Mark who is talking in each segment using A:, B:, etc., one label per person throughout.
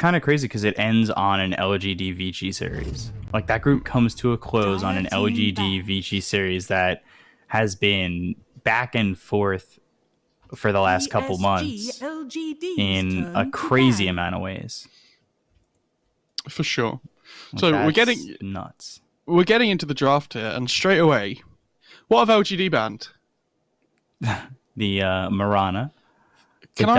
A: kind of crazy because it ends on an LGD Vici series. Like that group comes to a close on an LGD Vici series that has been back and forth for the last couple months in a crazy amount of ways.
B: For sure.
A: Like,
B: so we're getting
A: nuts.
B: We're getting into the draft here, and straight away, what have LGD banned?
A: The Marana.
B: Can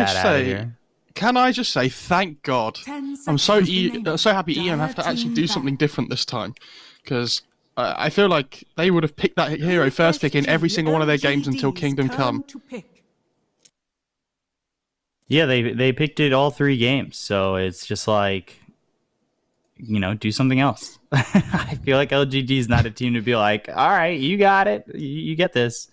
B: I just say, thank God. I'm so happy EHOME have to actually do something different this time, because I feel like they would have picked that hero first pick in every single one of their games until Kingdom Come.
A: Yeah, they picked it all 3 games, so it's just like, do something else. I feel like LGD is not a team to be like, all right, you got it, you get this.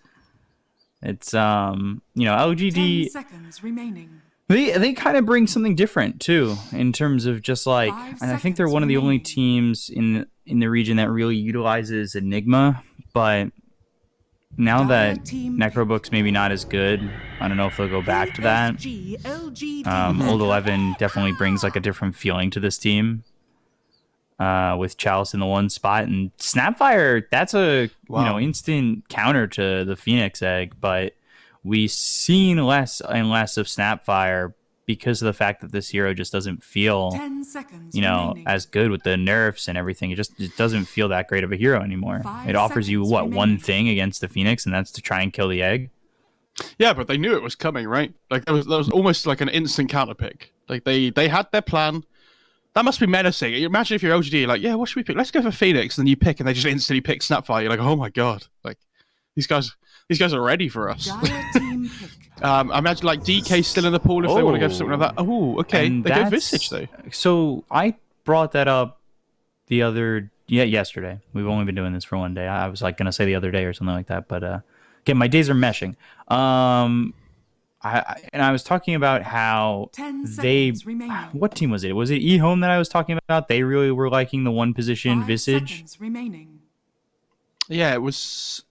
A: It's LGD.
C: 10 seconds remaining.
A: They kind of bring something different too, in terms of just like, and I think they're one of the only teams in the region that really utilizes Enigma. But now that Necrobook's maybe not as good, I don't know if they'll go back to that. Old 11 definitely brings like a different feeling to this team. With Chalice in the 1 spot, and Snapfire, that's a instant counter to the Phoenix Egg, but we've seen less and less of Snapfire because of the fact that this hero just doesn't feel as good with the nerfs and everything. It doesn't feel that great of a hero anymore. It offers you one thing against the Phoenix, and that's to try and kill the egg.
B: Yeah, but they knew it was coming, right? Like that was almost like an instant counter pick. Like they had their plan. That must be menacing. Imagine if you're LGD, you're like, yeah, what should we pick? Let's go for Phoenix, and then you pick, and they just instantly pick Snapfire. You're like, oh my god, like these guys are ready for us. I imagine like DK still in the pool if they want to go for something like that. Oh, okay, they go Visage though.
A: So I brought that up yesterday. We've only been doing this for 1 day. I was like gonna say the other day or something like that, but again, my days are meshing. I was talking about how what team was it? Was it EHOME that I was talking about? They really were liking the 1 position Visage.
B: Yeah, it was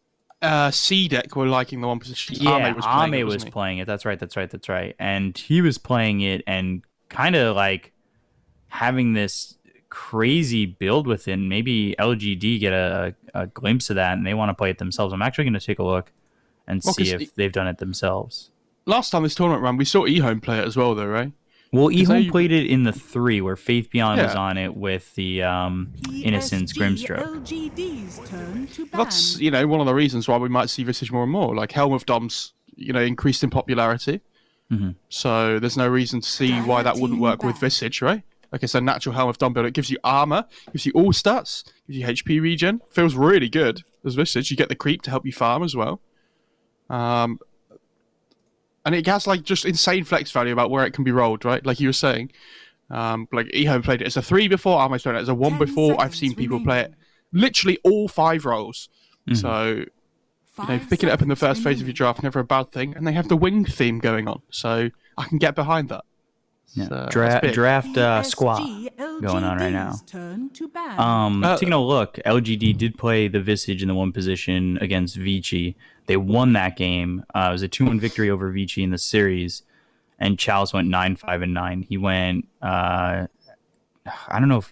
B: C-Deck were liking the 1 position.
A: Yeah, Ame was playing it. That's right. And he was playing it and kind of like having this crazy build within. Maybe LGD get a glimpse of that and they want to play it themselves. I'm actually going to take a look and see if they've done it themselves.
B: Last time this tournament ran, we saw EHOME play it as well, though, right?
A: Well, EHOME played it in the 3, where Faith Beyond was on it with the Innocence Grimstroke.
B: That's, one of the reasons why we might see Visage more and more. Like, Helm of Dom's, increased in popularity. Mm-hmm. So there's no reason to see why that wouldn't work with Visage, right? Like, it's a natural Helm of Dom build. It gives you armor, gives you all stats, gives you HP regen. Feels really good as Visage. You get the creep to help you farm as well. And it has like just insane flex value about where it can be rolled, right? Like you were saying, like EHOME played it as a 3 before, Armo's played it as a 1 before. I've seen people play it literally all 5 roles. Mm-hmm. So, picking it up in the first phase of your draft, never a bad thing. And they have the wing theme going on, so I can get behind that.
A: Yeah. Draft squad going on right now. Taking a look, LGD did play the Visage in the 1 position against Vici. They won that game. It was a 2-1 victory over Vici in the series, and Chalice went 9-5-9. He went, I don't know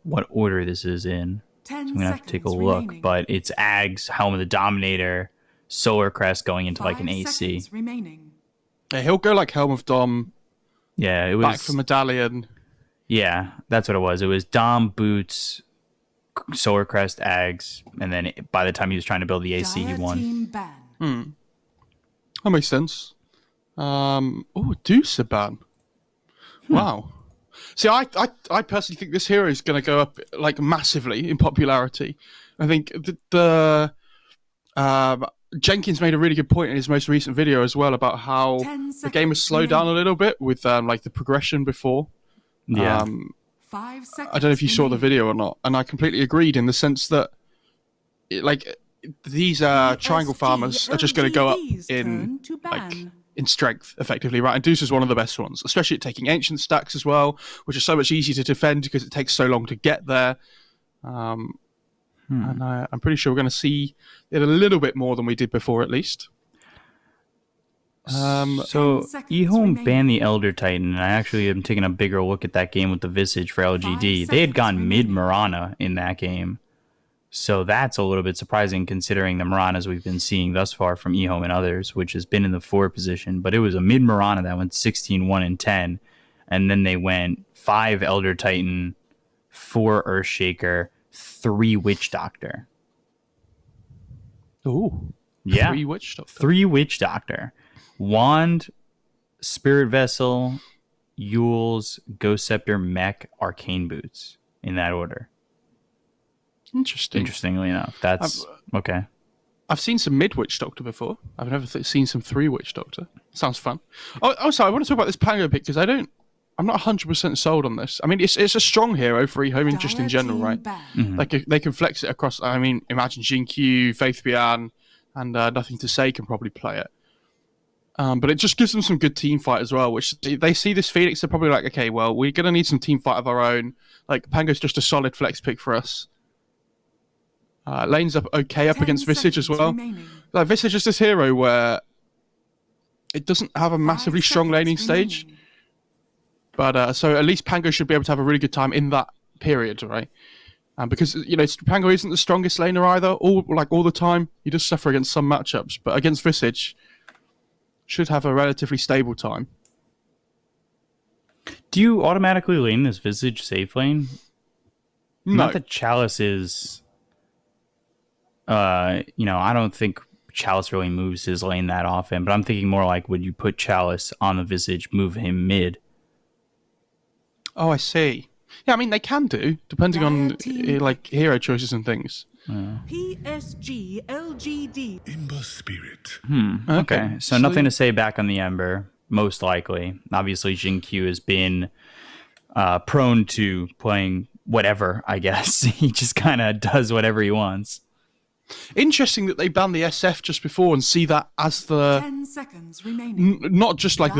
A: what order this is in. So I'm gonna have to take a look, but it's Ags, Helm of the Dominator, Solar Crest going into like an AC.
B: Yeah, he'll go like Helm of Dom.
A: Yeah, it was
B: back for Medallion.
A: Yeah, that's what it was. It was Dom, Boots, Solar Crest, Ags, and then by the time he was trying to build the AC, he won.
B: That makes sense. Deuce ban. Wow. See, I personally think this hero is going to go up like massively in popularity. I think the Jenkins made a really good point in his most recent video as well about how the game has slowed down a little bit with like the progression before.
A: Yeah.
C: 5 seconds
B: I don't know if you saw the video or not, and I completely agreed in the sense that these triangle farmers are just going to go up in strength effectively, right? And Deuce is one of the best ones, especially at taking ancient stacks as well, which is so much easier to defend because it takes so long to get there. And I'm pretty sure we're going to see it a little bit more than we did before, at least.
A: So
C: 10 seconds
A: EHOME
C: remaining.
A: banned the Elder Titan, and I actually am taking a bigger look at that game with the Visage for LGD.
C: 5
A: They had
C: seconds
A: gone mid
C: remaining.
A: Mirana in that game. So that's a little bit surprising considering the Miranas we've been seeing thus far from EHOME and others, which has been in the 4 position. But it was a mid Mirana that went 16-1 and 10. And then they went 5 Elder Titan, 4 Earthshaker, 3 Witch Doctor.
B: Ooh.
A: Yeah.
B: 3 Witch Doctor.
A: 3 Witch Doctor. Wand, Spirit Vessel, Yules, Ghost Scepter, Mech, Arcane Boots. In that order.
B: Interesting.
A: Interestingly enough. That's okay.
B: I've seen some mid Witch Doctor before. I've never seen some 3 Witch Doctor. Sounds fun. Oh, also, I want to talk about this Pango pick because I'm not 100% sold on this. I mean, it's a strong hero for EHOME just in general, right? Like they can flex it across. I mean, imagine Jin-Q, Faith Bian, and Nothing to Say can probably play it. But it just gives them some good team fight as well, which they see this Phoenix, they're probably like, okay, well, we're going to need some team fight of our own. Like, Pango's just a solid flex pick for us. Lane's up okay up against Visage as well. Like, Visage is this hero where it doesn't have a massively strong laning stage. But so at least Pango should be able to have a really good time in that period, right? Because, you know, Pango isn't the strongest laner either, all the time. He does suffer against some matchups, but against Visage, should have a relatively stable time.
A: Do you automatically lane this Visage safe lane?
B: No.
A: Not that Chalice is... I don't think Chalice really moves his lane that often, but I'm thinking more like, would you put Chalice on the Visage, move him mid?
B: Oh, I see. Yeah, I mean, they can do, depending on like hero choices and things.
C: PSG.LGD.
D: Ember Spirit.
A: Okay. So nothing to say back on the Ember, most likely. Obviously, Jin-Q has been prone to playing whatever, I guess. He just kind of does whatever he wants.
B: Interesting that they banned the SF just before and see that as the
C: 10 seconds remaining.
B: not just like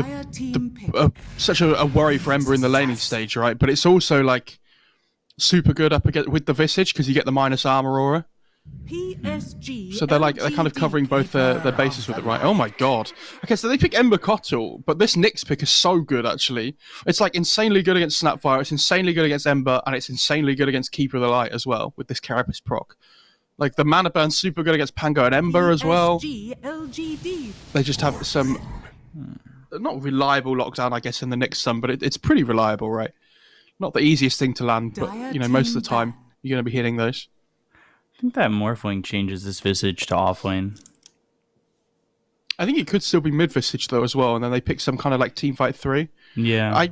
B: such a worry for Ember in the laning stage, right? But it's also like super good up against with the Visage because you get the minus armor aura.
C: PSG.
B: So they're kind of covering both their bases with it, right? Oh my god. Okay, so they pick Ember Cottle, but this Nyx pick is so good actually. It's like insanely good against Snapfire, it's insanely good against Ember, and it's insanely good against Keeper of the Light as well with this Carapace proc. Like, the mana burn's super good against Pango and Ember as well.
C: PSG.LGD.
B: They just have some... Not reliable lockdown, I guess, in the Nyx Sun, but it's pretty reliable, right? Not the easiest thing to land, but, you know, most of the time, you're going to be hitting those.
A: I think that Morphling changes this Visage to offlane.
B: I think it could still be mid-Visage, though, as well, and then they pick some kind of, like, Teamfight 3.
A: Yeah.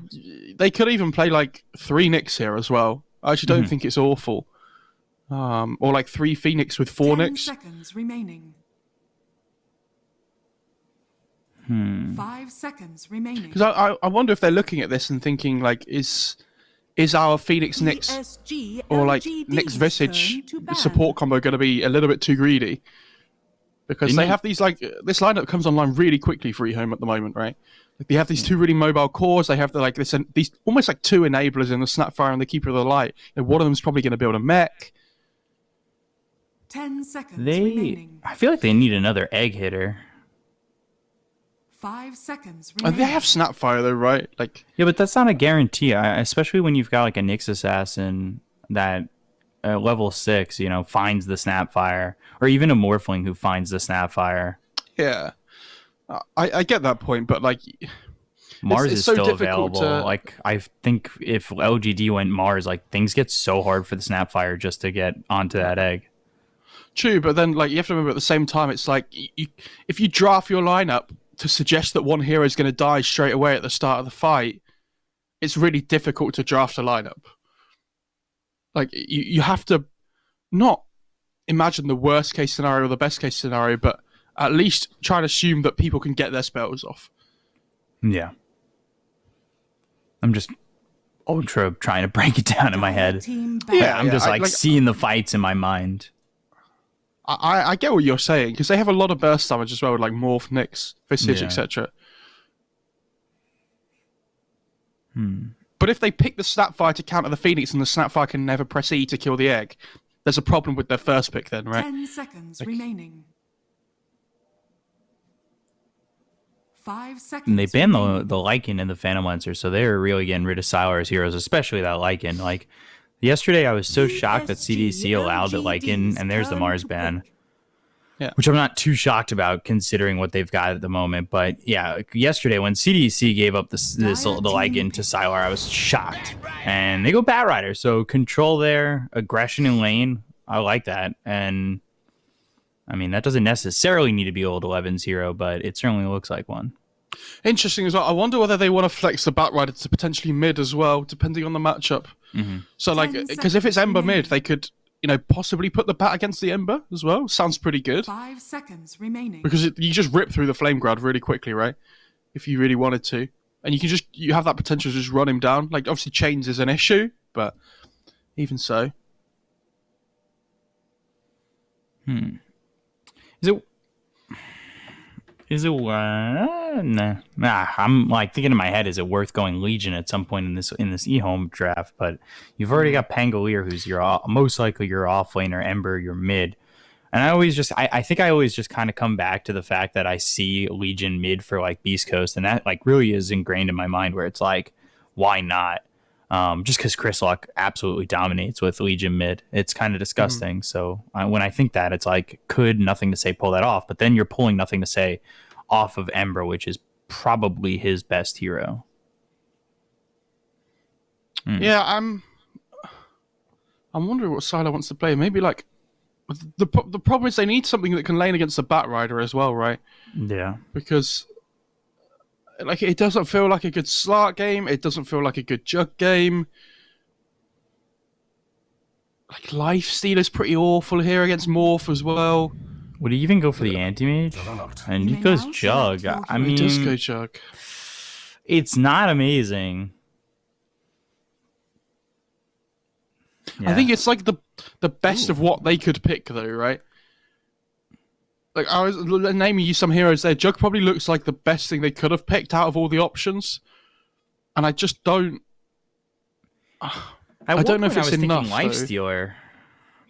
B: They could even play, like, 3 Nyx here as well. I actually don't think it's awful. Or like 3 Phoenix with 4
C: 10
B: Nyx.
C: seconds remaining. 5 seconds remaining.
B: Because I wonder if they're looking at this and thinking like, is our Phoenix Nyx or like Nyx Visage support combo going to be a little bit too greedy? Because they have these like this lineup comes online really quickly for EHOME at the moment, right? Like they have these 2 really mobile cores. They have these almost like 2 enablers in the Snapfire and the Keeper of the Light. And one of them's probably going to build a mech.
C: 10 seconds remaining.
A: I feel like they need another egg hitter.
C: 5 seconds
B: And
C: remaining.
B: they have Snapfire though, right? Like,
A: Yeah, but that's not a guarantee, especially when you've got like a Nyx Assassin that level 6, finds the Snapfire, or even a Morphling who finds the Snapfire.
B: yeah, I get that point, but like,
A: Mars
B: it's
A: is
B: so
A: still
B: difficult
A: available. Like, I think if LGD went Mars, like things get so hard for the Snapfire just to get onto that egg.
B: True, but then like you have to remember at the same time, it's like if you draft your lineup to suggest that one hero is going to die straight away at the start of the fight, it's really difficult to draft a lineup. Like you have to not imagine the worst case scenario or the best case scenario, but at least try and assume that people can get their spells off.
A: Yeah. I'm just ultra trying to break it down in my head.
B: Yeah,
A: I'm just seeing the fights in my mind.
B: I get what you're saying, because they have a lot of burst damage as well, with like Morph, Nyx, Visage,
A: Yeah.
B: etc. But if they pick the Snapfire to counter the Phoenix and the Snapfire can never press E to kill the egg, there's a problem with their first pick then, right?
C: 10 seconds remaining. 5 seconds.
A: And they banned
C: remaining.
A: the Lycan and the Phantom Lancer, so they're really getting rid of Sylar's heroes, especially that Lycan. Like, yesterday I was so shocked that CDC allowed the Lycan, and there's the Mars ban.
B: Yeah.
A: Which I'm not too shocked about considering what they've got at the moment. But yeah, yesterday when CDC gave up the Lycan to Sylar, I was shocked. And they go Bat Rider, so control there, aggression in lane. I like that. And I mean, that doesn't necessarily need to be old 11's hero, but it certainly looks like one.
B: Interesting as well. I wonder whether they want to flex the Bat Rider to potentially mid as well, depending on the matchup.
A: Mm-hmm.
B: So, like, because if it's Ember mid, they could, possibly put the Bat against the Ember as well. Sounds pretty good.
C: 5 seconds remaining.
B: Because you just rip through the Flame Guard really quickly, right? If you really wanted to. And you have that potential to just run him down. Like, obviously, chains is an issue, but even so.
A: Is it nah, I'm like thinking in my head, is it worth going Legion at some point in this EHOME draft? But you've already got Pangolier, who's most likely your off laner, Ember, your mid. And I think I always just kind of come back to the fact that I see Legion mid for like Beast Coast, and that like really is ingrained in my mind where it's like, why not? Just because Chris Luck absolutely dominates with Legion mid. It's kind of disgusting. So when I think that, it's like, could Nothing to Say pull that off? But then you're pulling Nothing to Say off of Ember, which is probably his best hero.
B: Yeah, I'm wondering what Sylar wants to play. Maybe like the problem is they need something that can lane against the Bat Rider as well, right?
A: Yeah.
B: Because like it doesn't feel like a good Slark game. It doesn't feel like a good Jug game. Like Lifesteal is pretty awful here against Morph as well.
A: Would he even go for the anti-mage? And he goes Jug. I mean,
B: He does go Jug.
A: It's not amazing. Yeah.
B: I think it's like the best of what they could pick, though, right? Like I was naming you some heroes there. Jug probably looks like the best thing they could have picked out of all the options, and I just don't. I don't know if it's enough.
A: Lifestealer,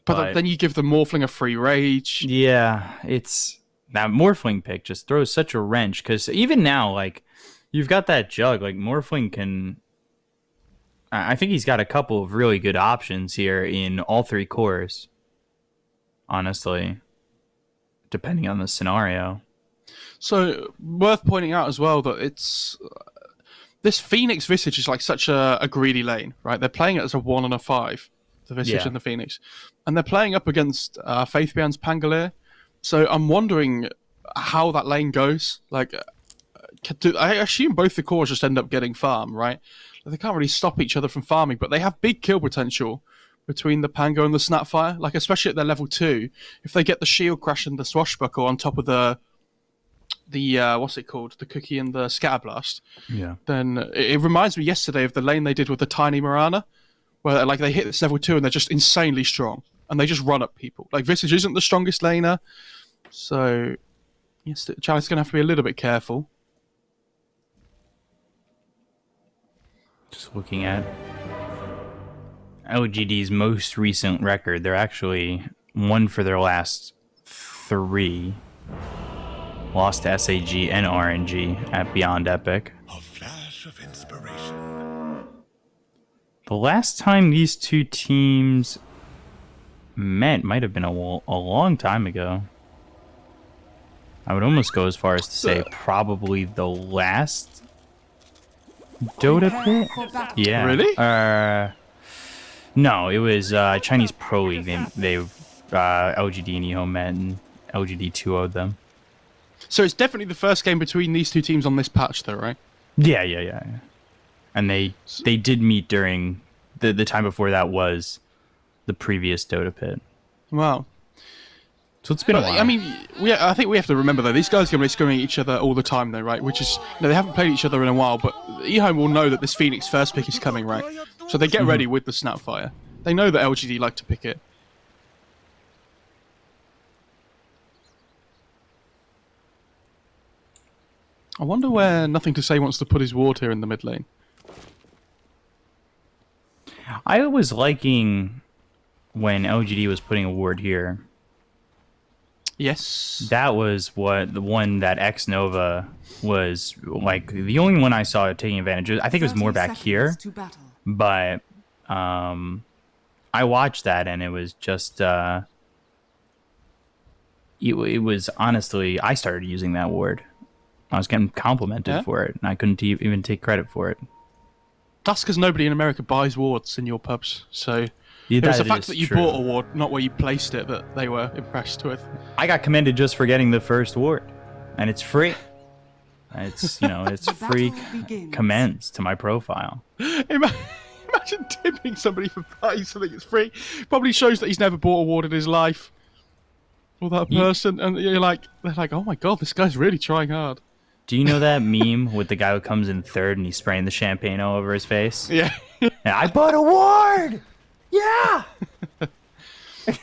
B: but then you give the Morphling a free rage.
A: Yeah, it's that Morphling pick just throws such a wrench because even now, like you've got that Jug, like Morphling can. I think he's got a couple of really good options here in all three cores. Honestly, depending on the scenario.
B: So worth pointing out as well that it's this Phoenix Visage is like such a greedy lane, right? They're playing it as a 1 and a 5, the Visage and the Phoenix, and they're playing up against Faithbjorn's Pangolier. So I'm wondering how that lane goes. Like, I assume both the cores just end up getting farm, right? They can't really stop each other from farming, but they have big kill potential between the Pango and the Snapfire. Like, especially at their level 2, if they get the Shield Crash and the Swashbuckle on top of the what's it called, the Cookie and the Scatterblast, then it reminds me yesterday of the lane they did with the Tiny Mirana, where like they hit this level 2 and they're just insanely strong and they just run up people. Like, Visage isn't the strongest laner, so yes, Chalice is going to have to be a little bit careful.
A: Just looking at LGD's most recent record, they're actually won for their last 3. Lost to SAG and RNG at Beyond Epic.
D: A flash of inspiration.
A: The last time these two teams met might have been a long time ago. I would almost go as far as to say probably the last Dota pit? Yeah.
B: Really?
A: No, it was Chinese Pro League. They LGD and EHOME met, and LGD 2-0'd them.
B: So it's definitely the first game between these two teams on this patch, though, right?
A: Yeah. And they did meet during the time before that was the previous Dota pit.
B: Wow.
A: So it's been a while.
B: I mean, I think we have to remember, though, these guys are going to be screwing each other all the time, though, right? Which is, they haven't played each other in a while, but EHOME will know that this Phoenix first pick is coming, right? So they get ready with the Snapfire. They know that LGD like to pick it. I wonder where Nothing to Say wants to put his ward here in the mid lane.
A: I was liking when LGD was putting a ward here.
B: Yes.
A: That was what the one that X Nova was like the only one I saw taking advantage of. I think it was more
C: 30
A: back
C: seconds
A: here,
C: to battle.
A: but I watched that and it was just it was honestly, I started using that ward. I was getting complimented for it, and I couldn't even take credit for it.
B: That's because nobody in America buys wards in your pubs, so
A: Yeah,
B: it was the
A: that
B: fact
A: is
B: that you
A: true.
B: bought a ward, not where you placed it, that they were impressed with.
A: I got commended just for getting the first ward, and it's free. It's, you know, it's
C: The
A: free
C: battle begins.
A: commends to my profile.
B: Imagine tipping somebody for buying something that's free. Probably shows that he's never bought a ward in his life. Or that person, and they're like, oh my god, this guy's really trying hard.
A: Do you know that meme with the guy who comes in third and he's spraying the champagne all over his face?
B: Yeah.
A: And I bought a ward! Yeah!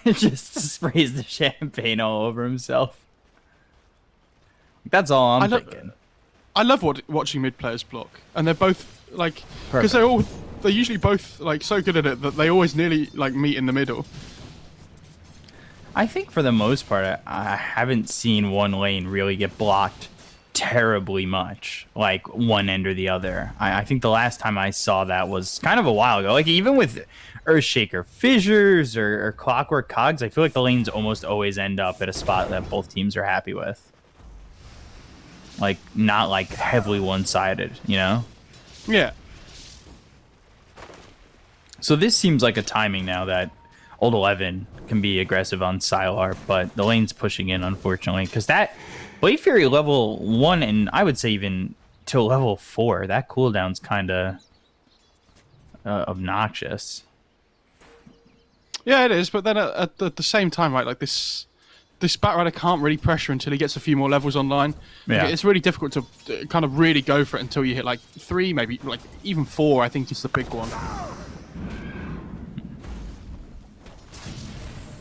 A: Just sprays the champagne all over himself. That's all I'm thinking.
B: I love watching mid players block, and they're both like, because they're usually both like so good at it that they always nearly like meet in the middle.
A: I think for the most part, I haven't seen one lane really get blocked terribly much, like one end or the other. I think the last time I saw that was kind of a while ago. Like even with Earthshaker Fissures or Clockwork Cogs, I feel like the lanes almost always end up at a spot that both teams are happy with. Like not like heavily one-sided, you know?
B: Yeah.
A: So this seems like a timing now that Old 11 can be aggressive on Sylar, but the lane's pushing in, unfortunately, because that Blade Fury level 1, and I would say even to level 4, that cooldown's kind of obnoxious.
B: Yeah, it is, but then at the same time, right, like this Batrider can't really pressure until he gets a few more levels online.
A: Yeah.
B: Like, it's really difficult to kind of really go for it until you hit like 3, maybe like even 4, I think is the big one.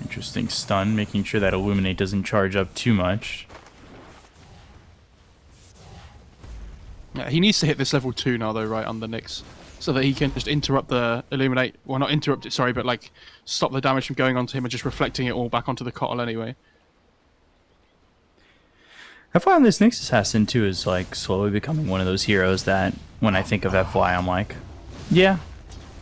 A: Interesting stun, making sure that Illuminate doesn't charge up too much.
B: Yeah, he needs to hit this level 2 now, though, right, on the Nyx, so that he can just interrupt the Illuminate. Well, not interrupt it, sorry, but like stop the damage from going onto him and just reflecting it all back onto the Kotl anyway.
A: FY on this Nyx Assassin, too, is like slowly becoming one of those heroes that when I think of FY, I'm like, yeah,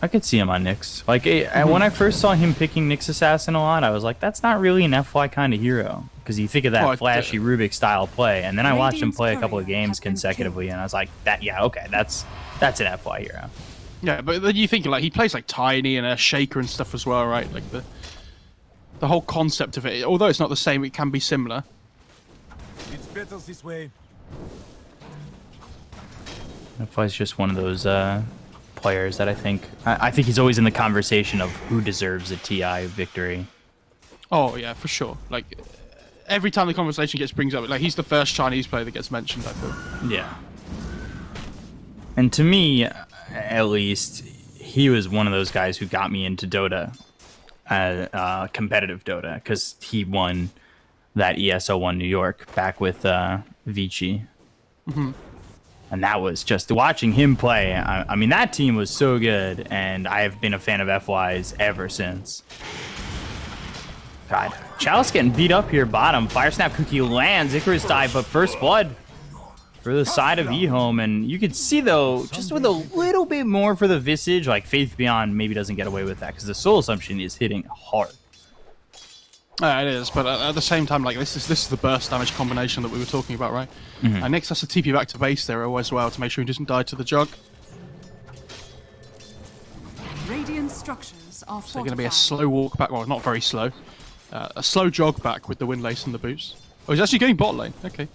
A: I could see him on Nyx. Like, when I first saw him picking Nyx Assassin a lot, I was like, that's not really an FY kind of hero. Because you think of that flashy Rubik style play, and then I watched him play a couple of games consecutively, and I was like, okay, that's an FY hero.
B: Yeah, but then you think like he plays like Tiny and a Shaker and stuff as well, right? Like the whole concept of it, although it's not the same, it can be similar.
E: It's better this way.
A: FY is just one of those players that I think he's always in the conversation of who deserves a TI victory.
B: Oh yeah, for sure. Like every time the conversation brings up, like he's the first Chinese player that gets mentioned, I feel.
A: Yeah. And to me, at least, he was one of those guys who got me into Dota, competitive Dota, because he won that ESO1 New York back with Vici.
B: Mm-hmm.
A: And that was just watching him play. I mean, that team was so good, and I have been a fan of FY's ever since. God, Chalice getting beat up here bottom. Fire Snap Cookie lands. Icarus dive, but first blood for the side of EHOME. And you can see, though, just with a little bit more for the Visage, like Faith Beyond maybe doesn't get away with that because the Soul Assumption is hitting hard.
B: It is, but at the same time, like this is the burst damage combination that we were talking about, right? Mm-hmm. And Nyx has to TP back to base there as well to make sure he doesn't die to the jug.
C: Radiant structures are
B: So going to be a slow walk back, well, not very slow. A slow jog back with the Windlace and the boots. Oh, he's actually getting bot lane. Okay.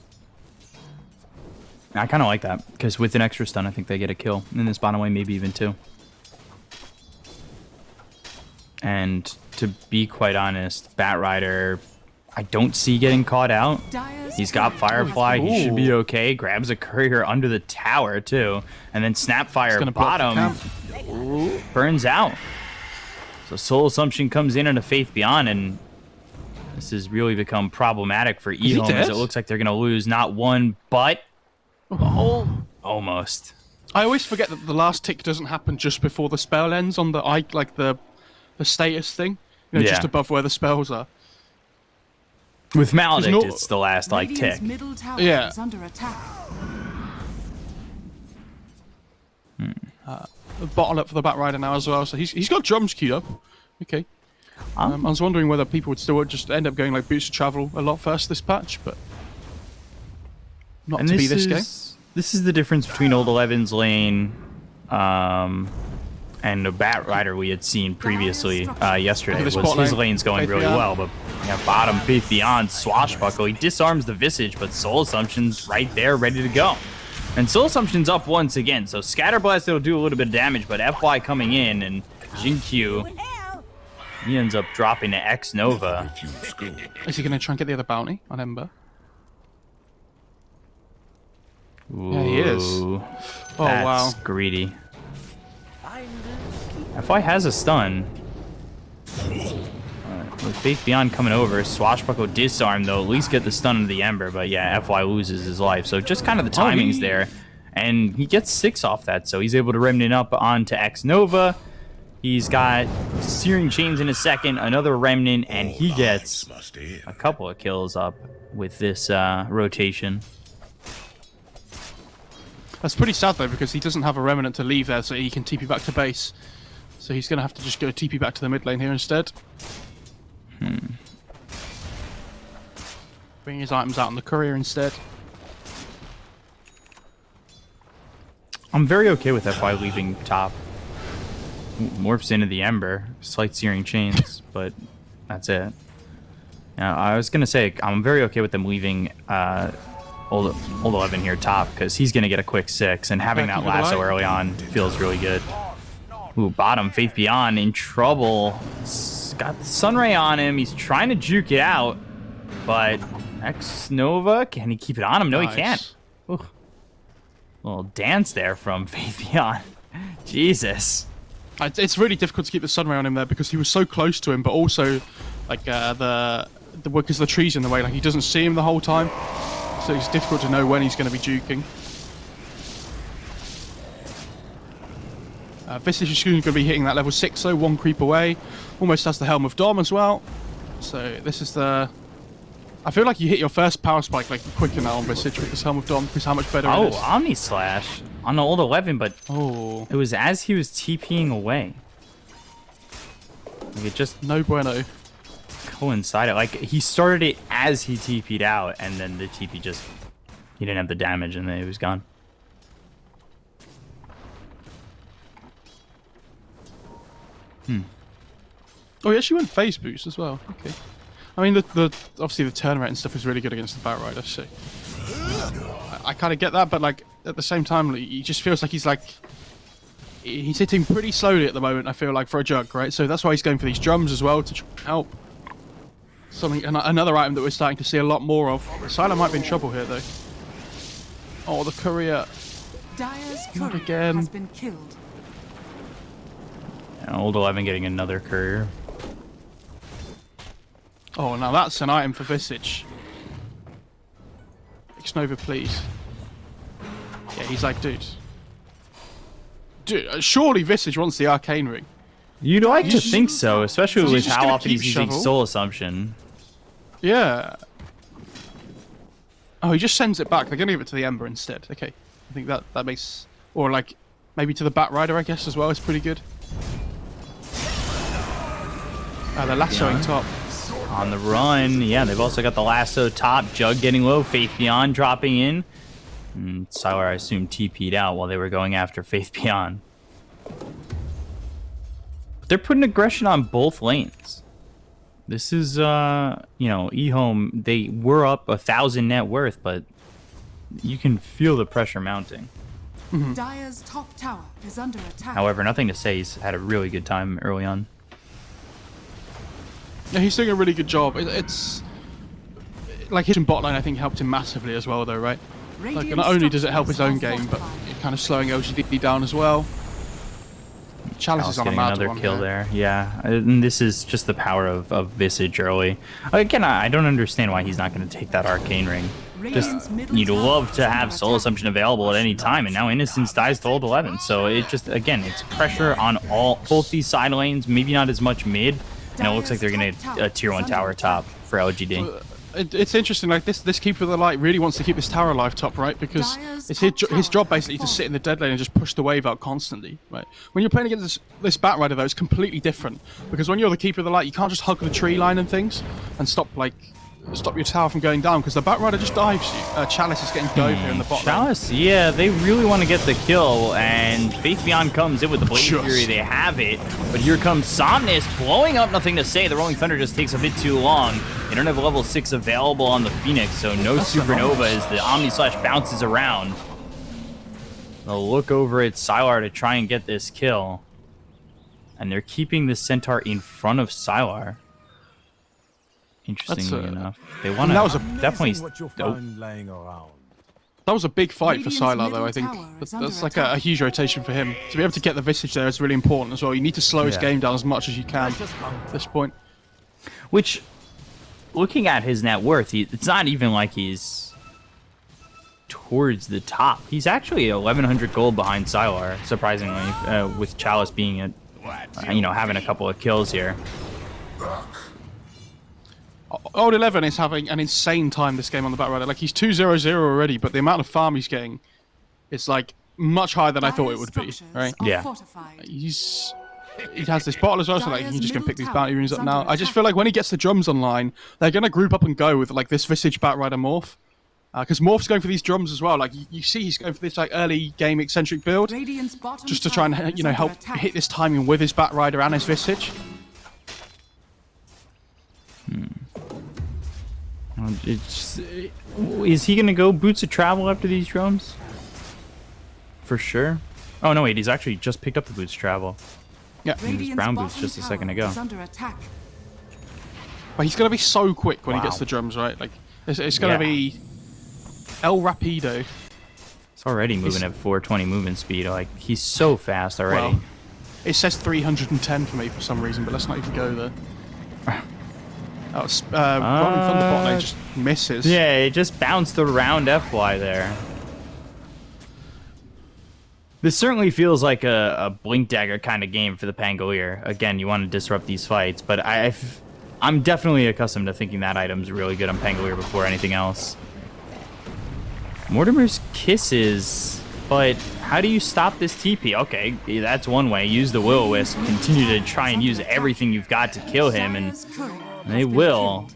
A: I kind of like that, because with an extra stun, I think they get a kill in this bottom lane, maybe even 2. And to be quite honest, Batrider, I don't see getting caught out. He's got Firefly, he should be okay. Grabs a courier under the tower, too. And then Snapfire bottom, burns out. So Soul Assumption comes in and a Faith Beyond, and this has really become problematic for EHOME, as it looks like they're going to lose not one, but almost.
B: I always forget that the last tick doesn't happen just before the spell ends on the the status thing, just above where the spells are.
A: With Maledict,
B: no-
A: it's the last like
C: Radiant's
A: tick.
C: middle tower
B: Yeah.
C: is under attack.
B: Bottle up for the Batrider now as well, so he's got drums queued up. Okay. I was wondering whether people would still just end up going like Boots of Travel a lot first this patch, but not
A: And
B: to be this game.
A: This is the difference between Old 11's lane and the Batrider we had seen previously yesterday.
B: Look at
A: Was
B: this bot
A: his
B: lane.
A: lane's going
B: Faith
A: really
B: Beyond.
A: well, but yeah, bottom Faith Beyond, Swashbuckle. He disarms the Visage, but Soul Assumption's right there, ready to go. And Soul Assumption's up once again, so Scatter Blast will do a little bit of damage, but FY coming in, and Jinkyu, he ends up dropping to X Nova.
D: Refuse school.
B: Is he going to try and get the other bounty on Ember? Yeah, he is.
A: Ooh,
B: Oh,
A: that's
B: wow.
A: greedy. FY has a stun. With Faith Beyond coming over, Swashbuckle disarm, though, at least get the stun of the Ember, but yeah, FY loses his life. So just kind of the timings there. And he gets 6 off that, so he's able to remnant up onto X Nova. He's got Searing Chains in a second, another remnant, and he gets
D: Must end.
A: a couple of kills up with this rotation.
B: That's pretty sad though, because he doesn't have a remnant to leave there, so he can TP back to base. So he's going to have to just go TP back to the mid lane here instead. Bring his items out on the courier instead.
A: I'm very okay with FY leaving top. Morphs into the Ember, slight Searing Chains, but that's it. Now, I was going to say, I'm very okay with them leaving Old 11 here top, because he's going to get a quick 6, and having that lasso early on feels really good. Ooh, bottom, Faith Beyond in trouble. Got the Sunray on him. He's trying to juke it out, but X Nova, can he keep it on him? No, he can't. Ooh. Little dance there from Faith Beyond. Jesus.
B: It's really difficult to keep the sunray on him there because he was so close to him, but also like because the tree's in the way, like he doesn't see him the whole time, so it's difficult to know when he's going to be juking. Visage is going to be hitting that level 6 though, 1 creep away, almost has the Helm of Dom as well. So this is the. I feel like you hit your first power spike like quicker now on Visage with this Helm of Dom because how much better it is.
A: Oh, Omni Slash on the Old 11, but it was as he was TPing away. Like it just
B: No bueno.
A: coincided. Like he started it as he TP'd out, and then the TP just he didn't have the damage, and then it was gone.
B: Oh, he actually went phase boost as well. Okay. I mean, the obviously the turn rate and stuff is really good against the Batrider, so I kind of get that, but like at the same time, he just feels like he's hitting pretty slowly at the moment. I feel like for a jug, right? So that's why he's going for these drums as well to try and help. Another item that we're starting to see a lot more of. Sylar might be in trouble here though. Oh, the courier.
C: Dire's
B: Not
C: courier
B: again.
C: has been killed.
A: And Old 11 getting another courier.
B: Oh, now that's an item for Visage. X-Nova, please. Yeah, he's like, dude, surely Visage wants the Arcane Ring.
A: You'd like to
B: He's-
A: think so, especially
B: He's
A: with
B: just
A: how
B: gonna
A: often he's
B: keep
A: using
B: shovel.
A: Soul Assumption.
B: Yeah. Oh, he just sends it back. They're going to give it to the Ember instead. Okay. I think that makes... Or, like, maybe to the Batrider, I guess, as well. It's pretty good. They're lassoing top.
A: On the run, yeah, they've also got the lasso top, Jug getting low, Faith Beyond dropping in. And Sylar, I assume, TP'd out while they were going after Faith Beyond. But they're putting aggression on both lanes. This is, EHOME, they were up 1,000 net worth, but you can feel the pressure mounting.
C: Dire's top tower is under attack.
A: However, nothing to say, he's had a really good time early on.
B: Yeah, he's doing a really good job. It's... Like, his bot line, I think, helped him massively as well, though, right? Like,
C: Radiant
B: not only does it help his
C: structures
B: own
C: are
B: game, but
C: fortified.
B: it kind of slowing LGD down as well. Chalice
A: Alice
B: is on a
A: getting
B: mad
A: another
B: one
A: kill
B: here.
A: there. Yeah, and this is just the power of Visage early. Again, I don't understand why he's not going to take that Arcane Ring. Just,
C: Radiant's middle
A: you'd
C: tower
A: love
C: is
A: to
C: under
A: have Soul
C: attack.
A: Assumption available at any time, and now Innocence dies to Old 11. So it just, again, it's pressure on both these side lanes, maybe not as much mid, and it looks like they're going to a tier 1 tower top for LGD.
B: it's interesting. Like this keeper of the light really wants to keep this tower alive top, right? Because
C: Dire's
B: it's
C: top
B: his job
C: tower
B: basically
C: has
B: to sit in the
C: fallen.
B: dead lane and just push the wave out constantly, right? When you're playing against this Batrider though, it's completely different. Because when you're the keeper of the light, you can't just hug the tree line and things and stop your tower from going down because the Batrider just dives you. Chalice is getting dove here in the bot lane.
A: Chalice, yeah, they really want to get the kill, and Faith Beyond comes in with the Blaze
B: Just.
A: Fury. They have it, but here comes Somnus blowing up. Nothing to say. The Rolling Thunder just takes a bit too long. They don't have level 6 available on the Phoenix, so no Supernova as the Omni Slash bounces around. They'll look over at Sylar to try and get this kill, and they're keeping the Centaur in front of Sylar. Interestingly enough, they want to
B: that was a-
A: definitely.
E: What you'll
A: Oh,
E: find laying around.
B: That was a big fight for
C: Radiant's
B: Sylar, though,
C: middle
B: I think.
C: tower is
B: That's
C: under
B: like a
C: attack.
B: huge rotation for him. To be able to get the Visage there is really important as well. You need to slow his
A: Yeah.
B: game down as much as you can at this point.
A: which, looking at his net worth, it's not even like he's towards the top. He's actually 1,100 gold behind Sylar, surprisingly, with Chalice being at, having a couple of kills here.
B: Old 11 is having an insane time this game on the Batrider. Like, he's 2-0-0 already, but the amount of farm he's getting is, like, much higher than I thought it would be, right?
A: Yeah.
B: He has this bottle as well, so like he's just gonna pick these bounty runes up now. I just feel like when he gets the drums online, they're gonna group up and go with like this Visage Batrider morph, because morph's going for these drums as well. Like you see, he's going for this like early game eccentric build, just to try and help hit this timing with his Batrider and his Visage.
A: Is he gonna go Boots of Travel after these drums? For sure. Oh no, wait, he's actually just picked up the Boots of Travel.
B: Yeah,
A: His brown boots just a second ago.
B: but he's gonna be so quick when he gets
A: Wow.
B: the drums, right? Like it's gonna
A: Yeah.
B: be El Rapido.
A: It's already moving at 420 movement speed. Like, he's so fast already.
B: Well, it says 310 for me for some reason, but let's not even go there. Oh, Rolling Thunderbolt lane just misses.
A: Yeah, it just bounced around FY there. This certainly feels like a Blink Dagger kind of game for the Pangolier. Again, you want to disrupt these fights, but I'm definitely accustomed to thinking that item's really good on Pangolier before anything else. Mortimer's Kisses, but how do you stop this TP? Okay, that's one way. Use the Will-O-Wisp. Continue to try and use everything you've got to kill him, and they will.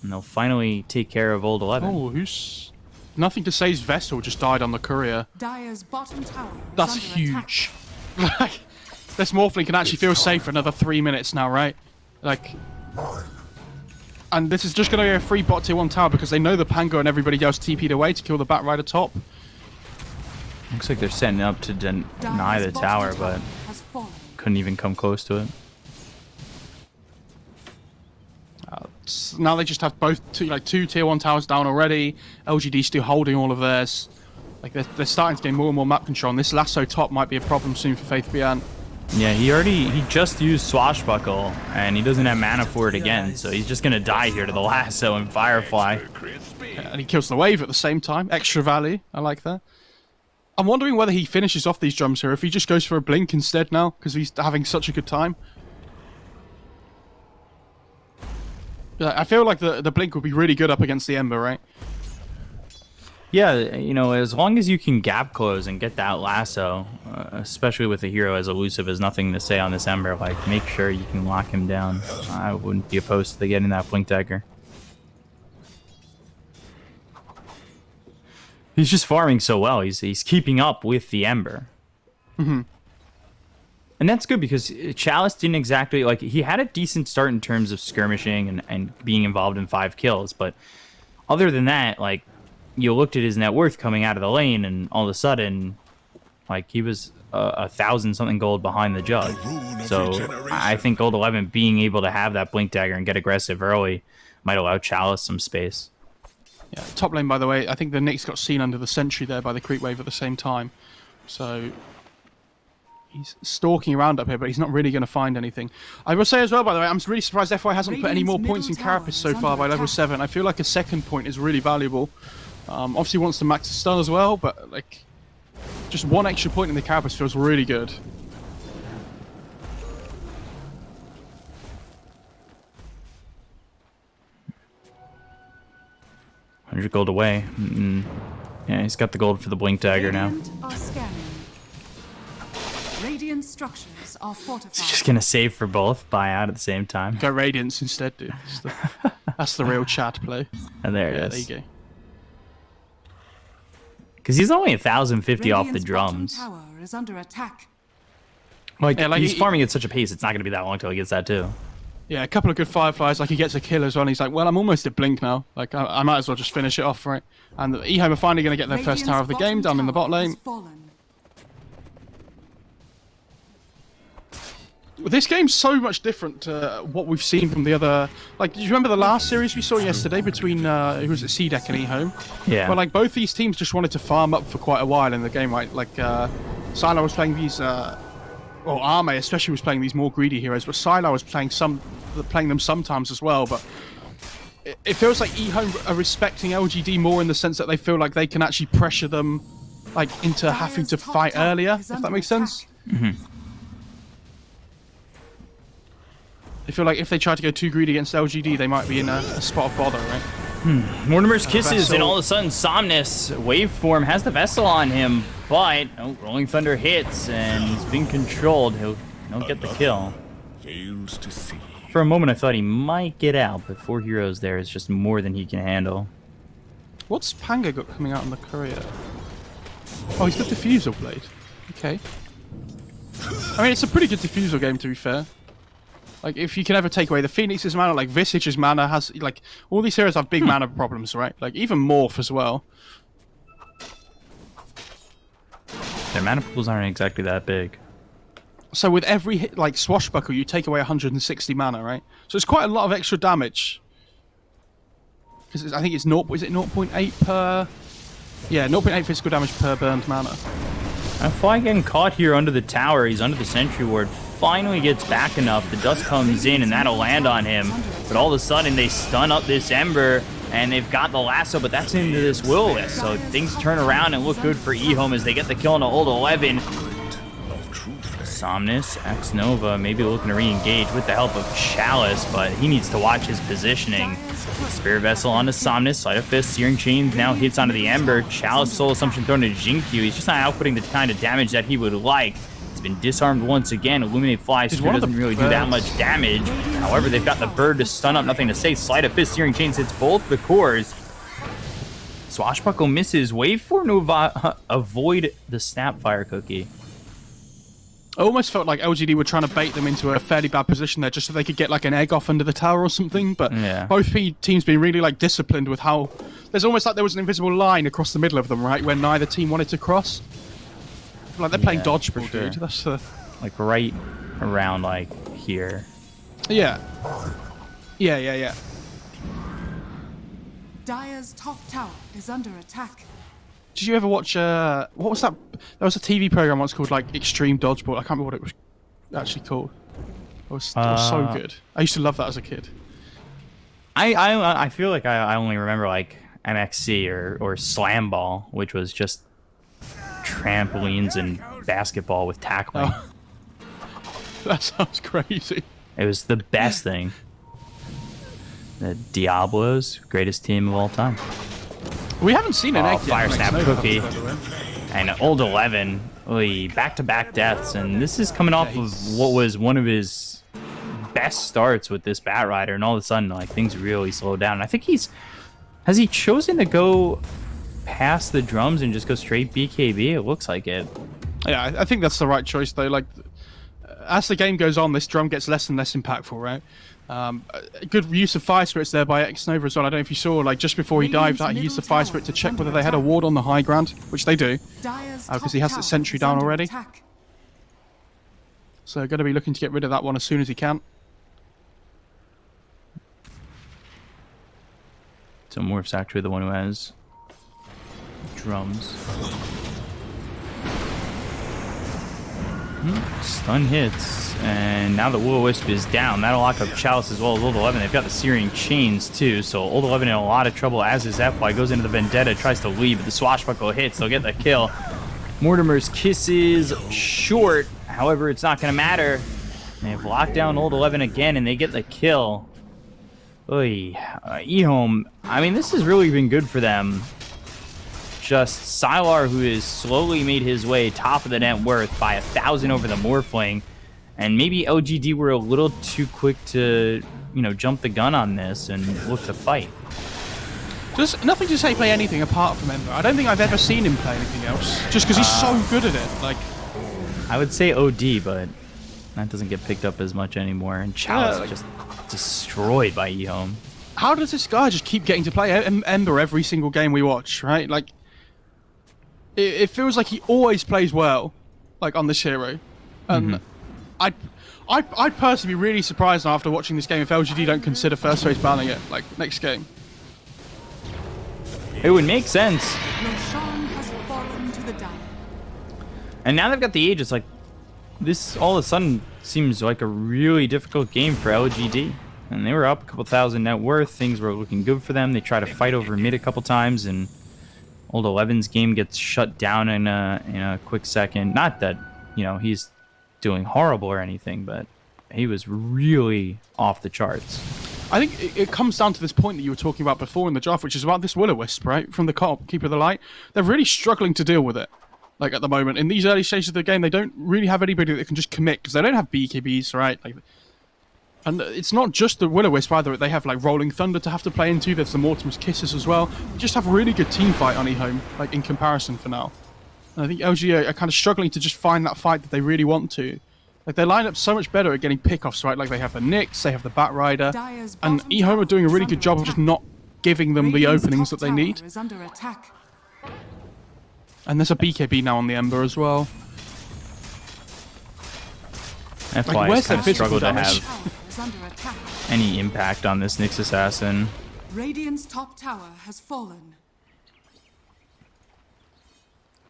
A: And they'll finally take care of Old 11.
B: Oh, who's... Nothing to Say's Vessel just died on the Courier.
C: Dire's bottom tower is
B: That's
C: under
B: huge. Like, this Morphling can actually feel safe for another 3 minutes now, right? Like... And this is just going to be a free bot tier 1 tower because they know the Pango and everybody else TP'd away to kill the Batrider top.
A: Looks like they're setting up to deny the tower, but
C: has fallen.
A: couldn't even come close to it.
B: Now they just have both two tier 1 towers down already. LGD still holding all of theirs. Like they're starting to gain more and more map control. And this lasso top might be a problem soon for Faith Beyond.
A: Yeah, he just used Swashbuckle, and he doesn't have mana for it again, so he's just gonna die here to the lasso and Firefly.
B: And he kills the wave at the same time. Extra value. I like that. I'm wondering whether he finishes off these drums here, if he just goes for a blink instead now, because he's having such a good time. I feel like the blink would be really good up against the Ember, right?
A: Yeah, as long as you can gap close and get that lasso, especially with a hero as elusive as Nothing to Say on this Ember, like, make sure you can lock him down. I wouldn't be opposed to getting that Blink Dagger. He's just farming so well. He's keeping up with the Ember. Mm-hmm. And that's good because Chalice didn't exactly, like, he had a decent start in terms of skirmishing and being involved in 5 kills, but other than that, like, you looked at his net worth coming out of the lane, and all of a sudden, like, he was 1,000-something gold behind the jug. So I think Gold 11 being able to have that Blink Dagger and get aggressive early might allow Chalice some space.
B: Yeah, top lane, by the way, I think the Nyx got seen under the sentry there by the creep wave at the same time. So he's stalking around up here, but he's not really going to find anything. I will say as well, by the way, I'm really surprised FY hasn't put any more points in Carapace so far by level 7. I feel like a second point is really valuable. Obviously wants to max the stun as well, but like just one extra point in the Carapace feels really good.
A: 100 gold away. Yeah, he's got the gold for the blink dagger now.
C: Radiant are scanning. Radiant structures are fortified.
A: He's just gonna save for both, buy out at the same time.
B: Go Radiance instead, dude. That's the real Chad play.
A: And there it
B: Yeah,
A: is.
B: there you go.
A: Because he's only 1,050 off the
C: Radiant's bottom
A: drums.
C: tower is under attack.
A: Like,
B: Yeah, like
A: he's
B: he-
A: farming at such a pace, it's not gonna be that long till he gets that too.
B: Yeah, a couple of good Fireflies, like he gets a kill as well, and he's like, well, I'm almost at Blink now. Like, I might as well just finish it off, right? And the EHOME are finally going to get their first tower of the game down in the bot lane. This game's so much different to what we've seen from the other... Like, do you remember the last series we saw yesterday between, who was it, C-Deck and EHOME?
A: Yeah.
B: Well, like, both these teams just wanted to farm up for quite a while in the game, right? Like, Sylar was playing these... Well, Arme especially was playing these more greedy heroes, but Sylar was playing them sometimes as well, but... It feels like EHOME are respecting LGD more in the sense that they feel like they can actually pressure them, like, into having to fight earlier, if that makes sense. They feel like if they try to go too greedy against LGD, they might be in a spot of bother, right?
A: Mortimer's kisses,
B: Vessel.
A: and all of a sudden, Somnus waveform has the vessel on him, but Rolling Thunder hits, and he's being controlled. He'll get the kill.
D: Fails to see.
A: For a moment, I thought he might get out, but 4 heroes there is just more than he can handle.
B: What's Panga got coming out on the courier? Oh, he's got Diffusal Blade. Okay. I mean, it's a pretty good Diffusal game, to be fair. Like, if you can ever take away the Phoenix's mana, like, Visage's mana has, like, all these heroes have big mana problems, right? Like, even Morph as well.
A: Their mana pools aren't exactly that big.
B: So with every hit, like, Swashbuckle, you take away 160 mana, right? So it's quite a lot of extra damage. Because I think it's 0, is it 0.8 per... Yeah, 0.8 physical damage per burned mana.
A: And Fly getting caught here under the tower. He's under the sentry ward. Finally gets back enough. The dust comes in, and that'll land on him. But all of a sudden, they stun up this Ember, and they've got the lasso, but that's into this Will-O-Wisp. So things turn around and look good for EHOME as they get the kill on the old 11. Somnus, X-Nova, maybe looking to re-engage with the help of Chalice, but he needs to watch his positioning. Spirit Vessel onto Somnus, Sleight of Fist, Searing Chains now hits onto the Ember. Chalice, Soul Assumption thrown to Jinkyu. He's just not outputting the kind of damage that he would like. He's been disarmed once again. Illuminate Fly Spear doesn't really do that much damage. However, they've got the bird to stun up, nothing to say. Sleight of Fist, Searing Chains hits both the cores. Swashbuckle misses. Waveform to avoid the Snapfire cookie.
B: I almost felt like LGD were trying to bait them into a fairly bad position there just so they could get like an egg off under the tower or something, but
A: Yeah.
B: both teams being really like disciplined with how... There's almost like there was an invisible line across the middle of them, right, where neither team wanted to cross. Like they're playing dodgeball,
A: sure.
B: dude. That's the...
A: Like right around like here.
B: Yeah. Yeah.
C: Dire's top tower is under attack.
B: Did you ever watch, what was that? There was a TV program once called, like, Extreme Dodgeball. I can't remember what it was actually called. It was so good. I used to love that as a kid.
A: I feel like I only remember, like, MXC or Slam Ball, which was just trampolines and basketball with tackling.
B: Oh. That sounds crazy.
A: It was the best thing. The Diablos, greatest team of all time.
B: We haven't seen an egg yet.
A: Fire
B: Makes
A: Snap
B: no
A: Cookie.
B: difference, by the way.
A: And old 11, back-to-back deaths, and this is coming off of what was one of his best starts with this Bat Rider, and all of a sudden, like, things really slowed down. And I think has he chosen to go past the drums and just go straight BKB? It looks like it.
B: Yeah, I think that's the right choice, though. Like, as the game goes on, this drum gets less and less impactful, right? A good use of Fire Spirits there by X-Nova as well. I don't know if you saw, like, just before he dived out, he used the Fire Spirit to check whether they had a ward on the high ground, which they do. Because he has the sentry down already. So going to be looking to get rid of that one as soon as he can.
A: So Morph's actually the one who has drums. Stun hits, and now the Will-O-Wisp is down. That'll lock up Chalice as well as Old 11. They've got the Searing Chains too, so Old 11 in a lot of trouble, as is FY. Goes into the Vendetta, tries to leave, but the Swashbuckle hits. They'll get the kill. Mortimer's kisses short. However, it's not going to matter. They've locked down Old 11 again, and they get the kill. Oy. EHOME, I mean, this has really been good for them. Just Sylar, who has slowly made his way top of the net worth by 1,000 over the Morphling. And maybe LGD were a little too quick to, you know, jump the gun on this and look to fight.
B: Just nothing to say play anything apart from Ember. I don't think I've ever seen him play anything else. Just because he's so good at it. Like,
A: I would say OD, but that doesn't get picked up as much anymore. And Chalice
B: like,
A: just destroyed by EHOME.
B: how does this guy just keep getting to play Ember every single game we watch, right? Like, it feels like he always plays well, like, on this hero. And I'd personally be really surprised after watching this game if LGD don't consider first phase banning it, like, next game.
A: It would make sense.
C: Roshan has fallen to the dire.
A: And now they've got the Aegis, like, this all of a sudden seems like a really difficult game for LGD. And they were up a couple thousand net worth. Things were looking good for them. They tried to fight over mid a couple times, and Old 11's game gets shut down in a quick second. Not that, you know, he's doing horrible or anything, but he was really off the charts.
B: I think it comes down to this point that you were talking about before in the draft, which is about this Will-O-Wisp, right? From the Keeper of the Light. They're really struggling to deal with it. Like, at the moment. In these early stages of the game, they don't really have anybody that can just commit, because they don't have BKBs, right? Like, and it's not just the Will-O-Wisp either. They have, like, Rolling Thunder to have to play into. There's the Mortimer's Kisses as well. They just have a really good team fight on EHOME, like, in comparison for now. And I think LGA are kind of struggling to just find that fight that they really want to. Like, they line up so much better at getting pickoffs, right? Like, they have the Nyx, they have the Batrider, and EHOME are doing a really good job of just not giving them the openings that they need.
C: Is under attack.
B: And there's a BKB now on the Ember as well.
A: That's
B: Like,
A: why I
B: where's
A: kind of
B: their
A: struggle
B: physical
A: to
B: damage?
A: have
C: Tower is under attack.
A: any impact on this Nyx Assassin.
C: Radiant's top tower has fallen.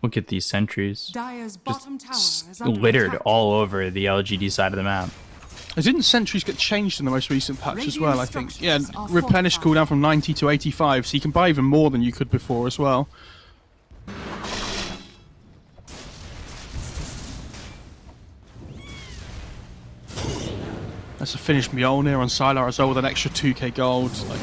A: Look at these sentries.
C: Dire's bottom tower is under
A: Littered
C: attack.
A: all over the LGD side of the map.
B: Didn't sentries get changed in the most recent patch as well, I think? Yeah,
C: structures are
B: replenish
C: fortified.
B: cooldown from 90 to 85, so you can buy even more than you could before as well. That's a finished Mjolnir on Sylar as well with an extra 2k gold. Like,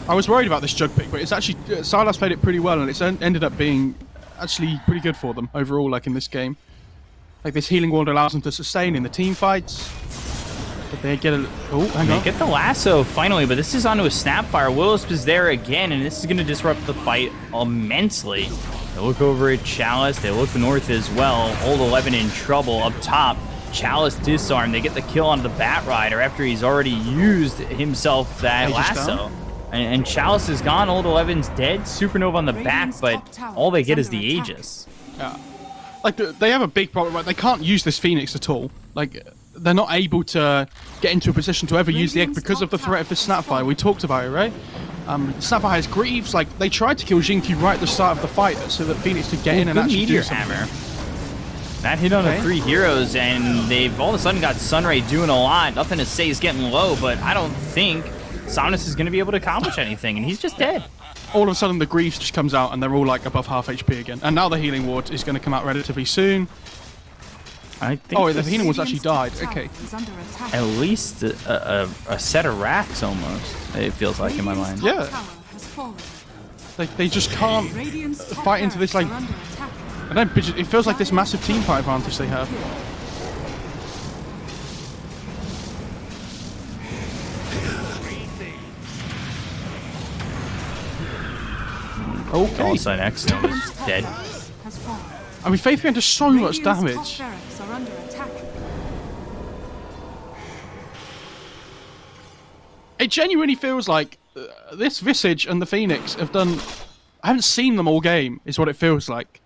B: I was worried about this jug pick, but it's actually Sylar's played it pretty well, and it's ended up being actually pretty good for them overall. Like in this game, like this healing ward allows them to sustain in the team fights. But they get a hang
A: They
B: on.
A: get the lasso finally, but this is onto a Snapfire. Will-O-Wisp is there again, and this is going to disrupt the fight immensely. They look over at Chalice. They look north as well. Old 11 in trouble up top. Chalice disarmed. They get the kill on the Batrider after he's already used himself that
B: Aegis
A: lasso.
B: down.
A: And Chalice is gone. Old 11's dead. Supernova on the back,
C: Radiant's
A: but
C: top tower
A: all they
C: is
A: get is
C: under
A: the
C: attack.
A: Aegis.
B: Like they have a big problem. Right? They can't use this Phoenix at all. Like they're not able to get into a position to ever use the egg
C: Radiant's
B: because of the
C: top
B: threat of the
C: tower is
B: Snapfire. We talked about it, right? Snapfire has Greaves. Like they tried to kill Jinky right at the start of the fight so that Phoenix could get in and
A: Good
B: actually
A: meteor
B: do something.
A: hammer. That hit on the
B: Okay.
A: 3 heroes, and they've all of a sudden got Sunray doing a lot. Nothing to say is getting low, but I don't think Somnus is going to be able to accomplish anything, and he's just dead.
B: All of a sudden, the Greaves just comes out and they're all like above half HP again. And now the Healing Ward is going to come out relatively soon.
A: I think
B: Oh, the
A: this-
B: Healing Ward's actually died.
C: Radiant's top
B: Okay.
C: tower is under attack.
A: at least a set of racks almost, it feels like in my mind.
C: Radiant's top
B: Yeah.
C: tower has fallen.
B: They just can't
C: Radiant's top
B: fight into this like.
C: barracks are under attack.
B: I don't. It feels like this massive team fight advantage they have.
A: All of
B: Okay.
A: a sudden, Exo is dead.
C: Has fallen.
B: I mean, Faith does so much
C: Radiant's
B: damage.
C: top barracks are under attack.
B: It genuinely feels like this Visage and the Phoenix have done. I haven't seen them all game. Is what it feels like.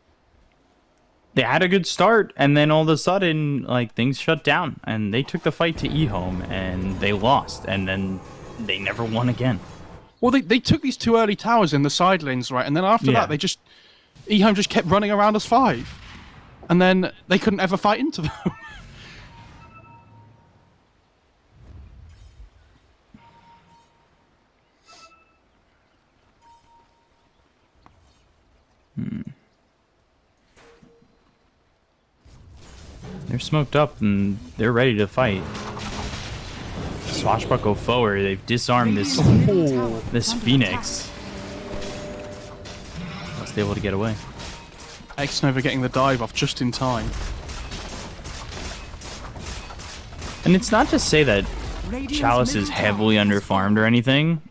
A: They had a good start, and then all of a sudden, like, things shut down, and they took the fight to EHOME, and they lost, and then they never won again.
B: Well, they took these 2 early towers in the side lanes, right? And then after
A: Yeah.
B: that, they just EHOME just kept running around as 5, and then they couldn't ever fight into them.
A: They're smoked up, and they're ready to fight. Swashbuckle forward. They've disarmed this Phoenix. Was able to get away.
B: X-Nova getting the dive off just in time.
A: And it's not to say that Chalice is heavily underfarmed or anything,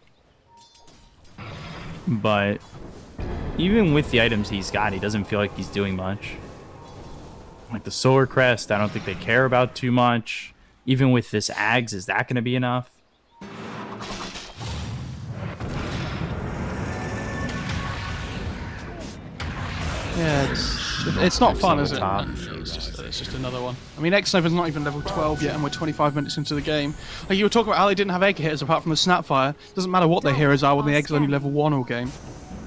A: but even with the items he's got, he doesn't feel like he's doing much. Like the Solar Crest, I don't think they care about too much. Even with this Ags, is that going to be enough?
B: Yeah, it's not fun, is it?
A: Top.
B: It's just another one. I mean, X-Nova's not even level 12 yet, and we're 25 minutes into the game. Like, you were talking about how they didn't have egg hitters apart from the SAPPHIRE. Doesn't matter what their heroes are when the egg's only level 1 all game.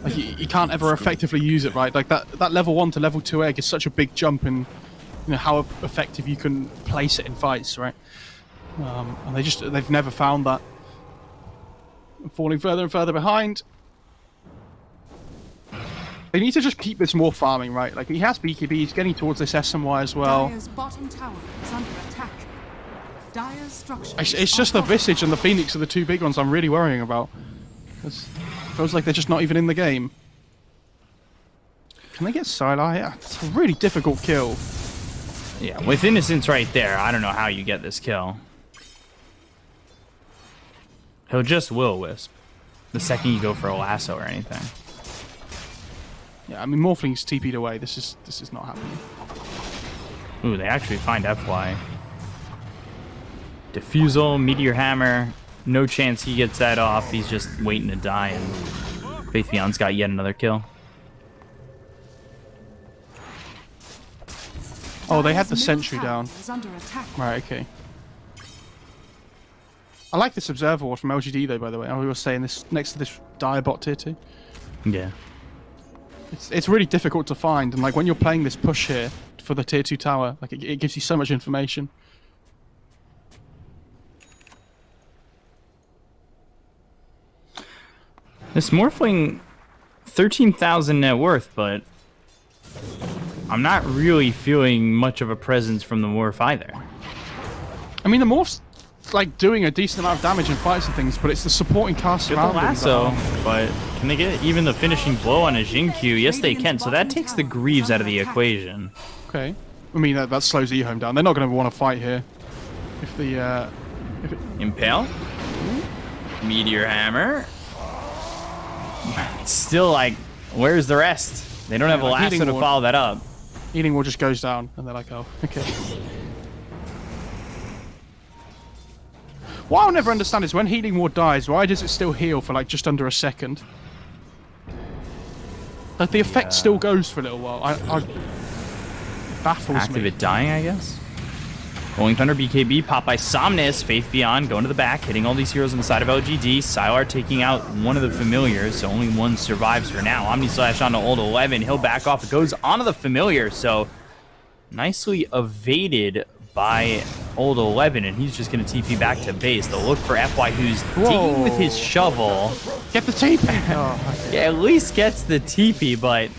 B: Like, you can't ever effectively use it, right? Like, that level 1 to level 2 egg is such a big jump in, you know, how effective you can place it in fights, right? And they've never found that. Falling further and further behind. They need to just keep this more farming, right? Like, he has BKB, he's getting towards this SMY as well.
C: Dire's bottom tower is under attack. Dire's structure.
B: It's just the Visage and the Phoenix are the two big ones I'm really worrying about. It feels like they're just not even in the game. Can they get Sylar? Yeah, it's a really difficult kill.
A: Yeah, with Innocence right there, I don't know how you get this kill. He'll just Will-O-Wisp the second you go for a lasso or anything.
B: Yeah, I mean, Morphling's TP'd away. This is not happening.
A: Ooh, they actually find FY. Diffusal, Meteor Hammer. No chance he gets that off. He's just waiting to die, and Faith Beyond's got yet another kill.
B: Oh, they had the sentry down. Right, okay. I like this Observer Ward from LGD, though, by the way. I was saying this next to this Direbot tier 2.
A: Yeah.
B: It's really difficult to find, and like when you're playing this push here for the tier 2 tower, like it gives you so much information.
A: This Morphling, 13,000 net worth, but I'm not really feeling much of a presence from the Morph either.
B: I mean, the Morph's like doing a decent amount of damage in fights and things, but it's the supporting cast around
A: the lasso, but can they get even the finishing blow on a Jinkyu? Yes, they can. So that takes the Greaves out of the equation.
B: Okay. I mean, that slows EHOME down. They're not going to want to fight here. If the
A: Impale, Meteor Hammer. Still, like, where's the rest? They don't have a
B: like
A: lasso to follow that up.
B: Healing Ward just goes down, and they're like, oh, okay. What I'll never understand is when Healing Ward dies, why does it still heal for like just under a second? Like the effect still goes for a little while. It baffles
A: Active
B: me.
A: it dying, I guess. Rolling Thunder, BKB, pop by Somnus, Faith Beyond, going to the back, hitting all these heroes on the side of LGD. Sylar taking out one of the familiars, so only one survives for now. Omni Slash onto Old 11, he'll back off, it goes onto the familiar, so nicely evaded by Old 11, and he's just going to TP back to base. They'll look for FY, who's digging with his shovel.
B: Get the TP! Oh,
A: yeah, at least gets the TP, but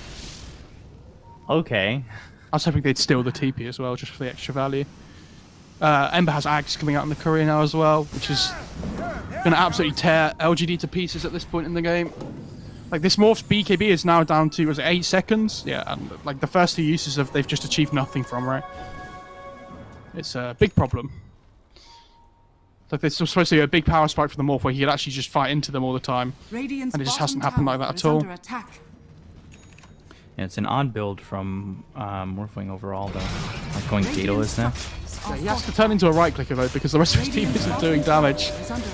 A: okay.
B: I was hoping they'd steal the TP as well, just for the extra value. Ember has Ags coming out in the courier now as well, which is going to absolutely tear LGD to pieces at this point in the game. Like, this Morph's BKB is now down to, was it 8 seconds? Yeah, and like the first 2 uses they've just achieved nothing from, right? It's a big problem. Like, there's supposed to be a big power spike for the Morph where he could actually just fight into them all the time.
C: Radiant's
B: and it just hasn't happened like that at all.
A: Yeah, it's an odd build from Morphling overall, though. Like going Daedalus now.
B: Yeah, he has to turn into a right-clicker, though, because the rest of his team isn't doing damage.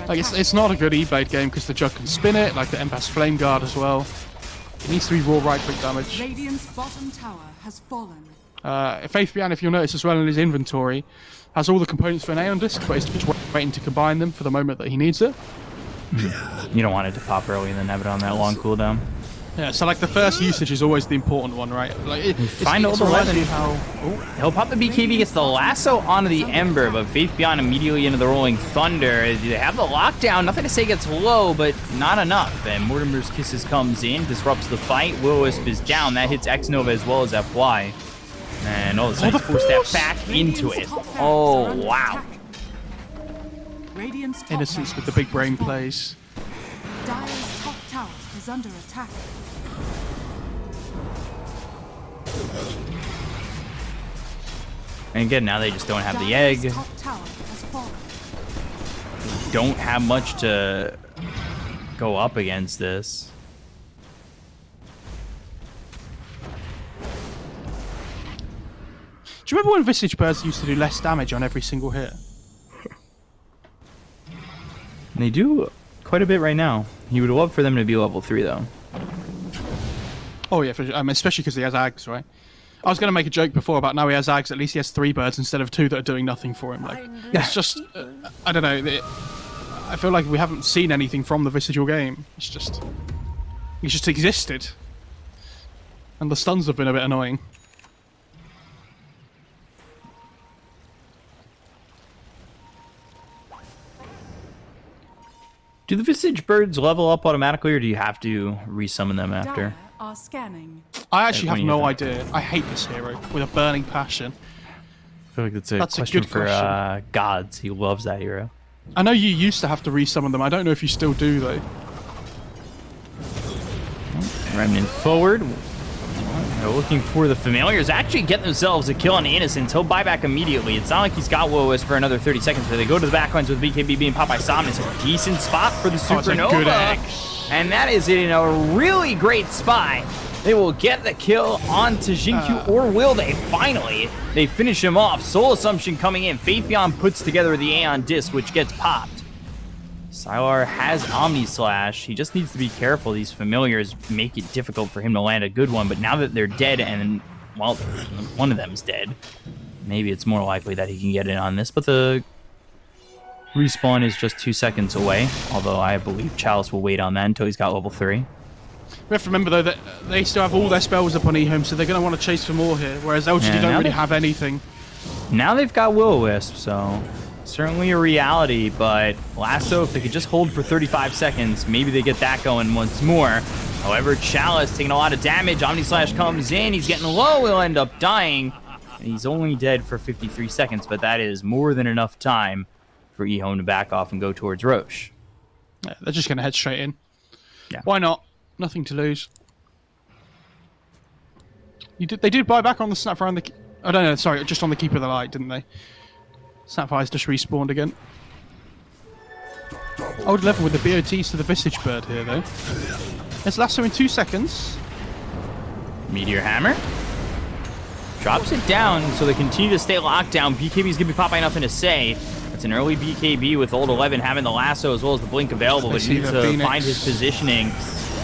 B: Like, it's not a good E-Blade game because the Jug can spin it, like the Ember has Flame Guard as well. It needs to be raw right-click damage.
C: Radiant's bottom tower has fallen.
B: Faith Beyond, if you'll notice as well in his inventory, has all the components for an Aeon Disc, but he's just waiting to combine them for the moment that he needs it.
A: You don't want it to pop early in the Nebit on that long cooldown.
B: Yeah, so like the first usage is always the important one, right? Like
A: find Old 11. He'll pop the BKB, gets the lasso onto the Ember, but Faith Beyond immediately into the Rolling Thunder. They have the lockdown. Nothing to say gets low, but not enough. And Mortimer's Kisses comes in, disrupts the fight. Will-O-Wisp is down. That hits X-Nova as well as FY. And all of a sudden, force that back into it. Oh, wow.
C: Radiant's top
B: Innocence
C: tower
B: with the big brain
C: has fallen.
B: plays.
C: Dire's top tower is under attack.
A: And again, now they just don't have the
C: Dire's
A: egg.
C: top tower has fallen.
A: Don't have much to go up against this.
B: Do you remember when Visage Birds used to do less damage on every single hit?
A: And they do quite a bit right now. You would love for them to be level 3, though.
B: Oh yeah, especially because he has Ags, right? I was going to make a joke before about now he has Ags. At least he has 3 birds instead of 2 that are doing nothing for him. Like, it's just, I don't know. I feel like we haven't seen anything from the Vestigial game. He's just existed, and the stuns have been a bit annoying.
A: Do the Visage Birds level up automatically, or do you have to resummon them after?
C: Dire are scanning.
B: I actually
A: when
B: have
A: you
B: no
A: hit
B: idea. I hate this hero with a burning passion.
A: I feel like that's a
B: That's a
A: question
B: good
A: for
B: question.
A: gods. He loves that hero.
B: I know you used to have to resummon them. I don't know if you still do though.
A: Remnant forward. They're looking for the familiars. Actually get themselves a kill on the Innocents. He'll buy back immediately. It's not like he's got Will-O-Wisp for another 30 seconds, but they go to the backlines with BKB being popped by Somnus. A decent spot for the
B: Oh, it's a
A: Supernova.
B: good egg.
A: And that is in a really great spot. They will get the kill onto Jinkyu, or will they? Finally, they finish him off. Soul Assumption coming in. Faith Beyond puts together the Aeon Disc, which gets popped. Sylar has Omni Slash. He just needs to be careful. These familiars make it difficult for him to land a good one, but now that they're dead and, well, one of them's dead, maybe it's more likely that he can get in on this, but the respawn is just 2 seconds away, although I believe Chalice will wait on that until he's got level 3.
B: We have to remember though that they still have all their spells up on EHOME, so they're going to want to chase for more here, whereas LGD
A: Yeah,
B: don't
A: now
B: really
A: they-
B: have anything.
A: Now they've got Will-O-Wisp, so certainly a reality, but Lasso, if they could just hold for 35 seconds, maybe they get that going once more. However, Chalice taking a lot of damage. Omni Slash comes in. He's getting low. He'll end up dying. And he's only dead for 53 seconds, but that is more than enough time for EHOME to back off and go towards Roche.
B: Yeah, they're just going to head straight in.
A: Yeah.
B: Why not? Nothing to lose. They did buy back on the Snapfire and the... I don't know, sorry, just on the Keeper of the Light, didn't they? Snapfire's just respawned again. Old level with the BOTs to the Visage Bird here, though. There's Lasso in 2 seconds.
A: Meteor Hammer. Drops it down, so they continue to stay locked down. BKB's gonna be popped by nothing to say. It's an early BKB with Old 11 having the Lasso as well as the Blink available, but he needs to find his positioning.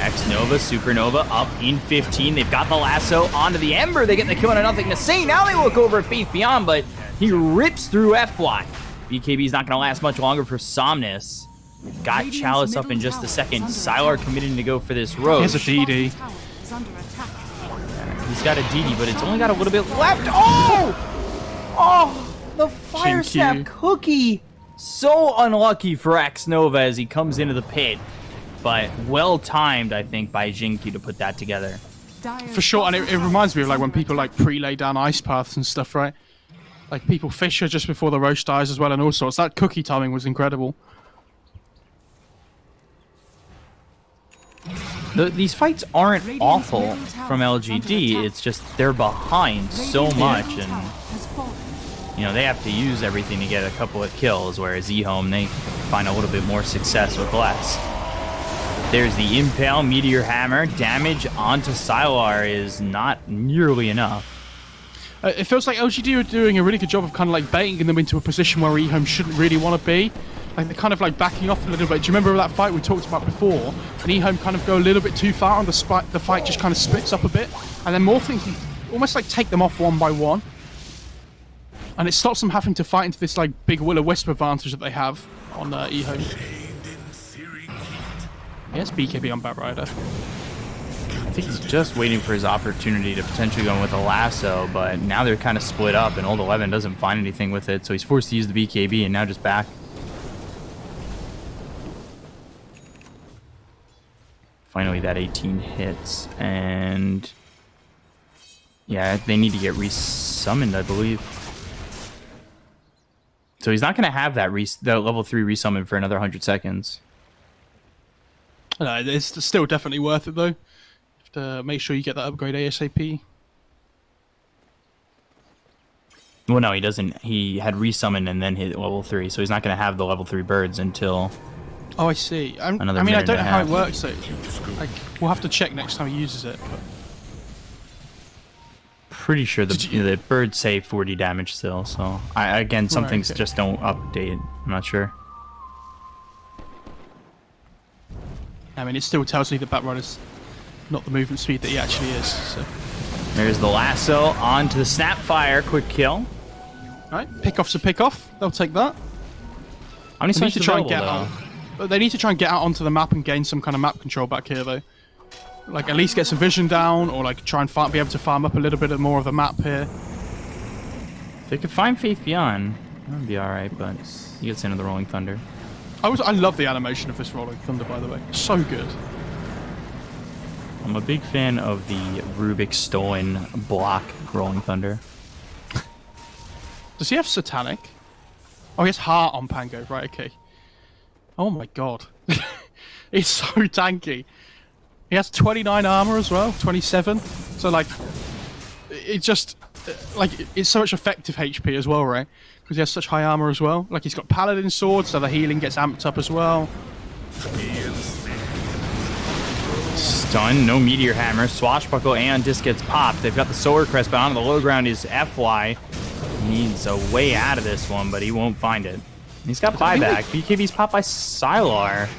A: X-Nova, Supernova up in 15. They've got the Lasso onto the Ember. They get the kill on a nothing to say. Now they look over at Faith Beyond, but he rips through FY. BKB's not going to last much longer for Somnus. We've got
C: Radiant's
A: Chalice up in
C: middle
A: just a
C: tower
A: second.
C: is under
A: Sylar
C: attack.
A: committing to go for this
B: He has a
A: Roche.
B: DD.
C: Tower is under attack.
A: He's got a DD, but it's only got a little bit left. Oh! Oh! The Fire
B: Jinky.
A: Snap Cookie! So unlucky for X-Nova as he comes into the pit. But well-timed, I think, by Jinky to put that together.
C: Dire's
B: For sure,
C: top
B: and it
C: tower
B: reminds me of
C: is
B: like when
C: under
B: people
C: attack.
B: like pre-lay down ice paths and stuff, right? Like people Fisher just before the Roche dies as well and all sorts. That cookie timing was incredible.
A: These fights aren't
C: Radiant's
A: awful
C: middle tower
A: from
C: is under
A: LGD,
C: attack.
A: it's just they're behind so
C: Radiant's
A: much,
C: middle
A: and
C: tower has fallen.
A: you know, they have to use everything to get a couple of kills, whereas EHOME, they find a little bit more success with less. There's the Impale, Meteor Hammer. Damage onto Sylar is not nearly enough.
B: It feels like LGD are doing a really good job of kind of like baiting them into a position where EHOME shouldn't really want to be. Like they're kind of like backing off a little bit. Do you remember that fight we talked about before? And EHOME kind of go a little bit too far and the fight just kind of splits up a bit. And then more things almost like take them off one by one. And it stops them having to fight into this like big Will-O-Wisp advantage that they have on EHOME. Yes, BKB on Batrider.
A: I think he's just waiting for his opportunity to potentially go in with a Lasso, but now they're kind of split up, and Old 11 doesn't find anything with it, so he's forced to use the BKB, and now just back. Finally, that 18 hits, and yeah, they need to get resummoned, I believe. So he's not going to have that level 3 resummon for another 100 seconds.
B: No, it's still definitely worth it though. You have to make sure you get that upgrade ASAP.
A: Well, no, he doesn't. He had resummon and then hit level 3, so he's not going to have the level 3 birds until.
B: Oh, I see. I don't know how it works. So, like, we'll have to check next time he uses it. But...
A: Pretty sure the birds say 40 damage still. So again, some things just don't update. I'm not sure.
B: I mean, it still tells me that Batrunner's not the movement speed that he actually is. So.
A: There's the lasso onto the SAPPHIRE. Quick kill.
B: Alright, pick-off's a pick-off. They'll take that.
A: How many
B: They need to try and
A: available,
B: get out. They need to try and get out onto the map and gain some kind of map control back here, though. Like, at least get some vision down, or like try and be able to farm up a little bit more of the map here.
A: If they could find Faith Beyond, that would be alright, but he gets into the Rolling Thunder.
B: I love the animation of this Rolling Thunder, by the way. So good.
A: I'm a big fan of the Rubik stolen block Rolling Thunder.
B: Does he have Satanic? Oh, he has Heart on Pango. Right, okay. Oh my god. He's so tanky. He has 29 armor as well, 27. So, like, it just... Like, it's so much effective HP as well, right? Because he has such high armor as well. Like, he's got Paladin Sword, so the healing gets amped up as well.
A: Stun, no Meteor Hammer. Swashbuckle and Disc gets popped. They've got the Solar Crest, but on the low ground is FY. He needs a way out of this one, but he won't find it. He's got buyback. BKB's popped by Sylar.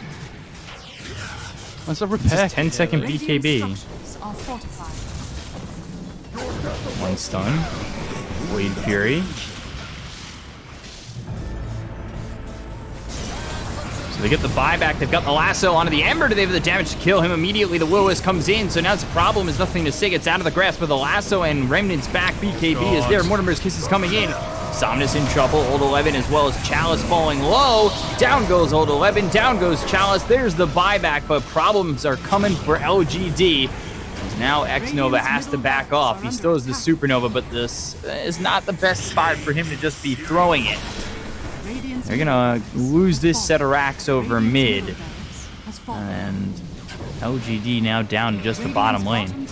B: That's a repair.
A: 10-second BKB. One stun. Blade Fury. So they get the buyback. They've got the lasso onto the Ember. Do they have the damage to kill him immediately? The Will-O-Wisp comes in. So now it's a problem. Is nothing to say. It's out of the grasp of the lasso, and Remnant's back. BKB is there. Mortimer's Kiss is coming in. Somnus in trouble. Old 11 as well as Chalice falling low. Down goes Old 11. Down goes Chalice. There's the buyback, but problems are coming for LGD. Now X-Nova has to back off. He still has the Supernova, but this is not the best spot for him to just be throwing it. They're gonna lose this set of racks over mid. And LGD now down to just the bottom lane.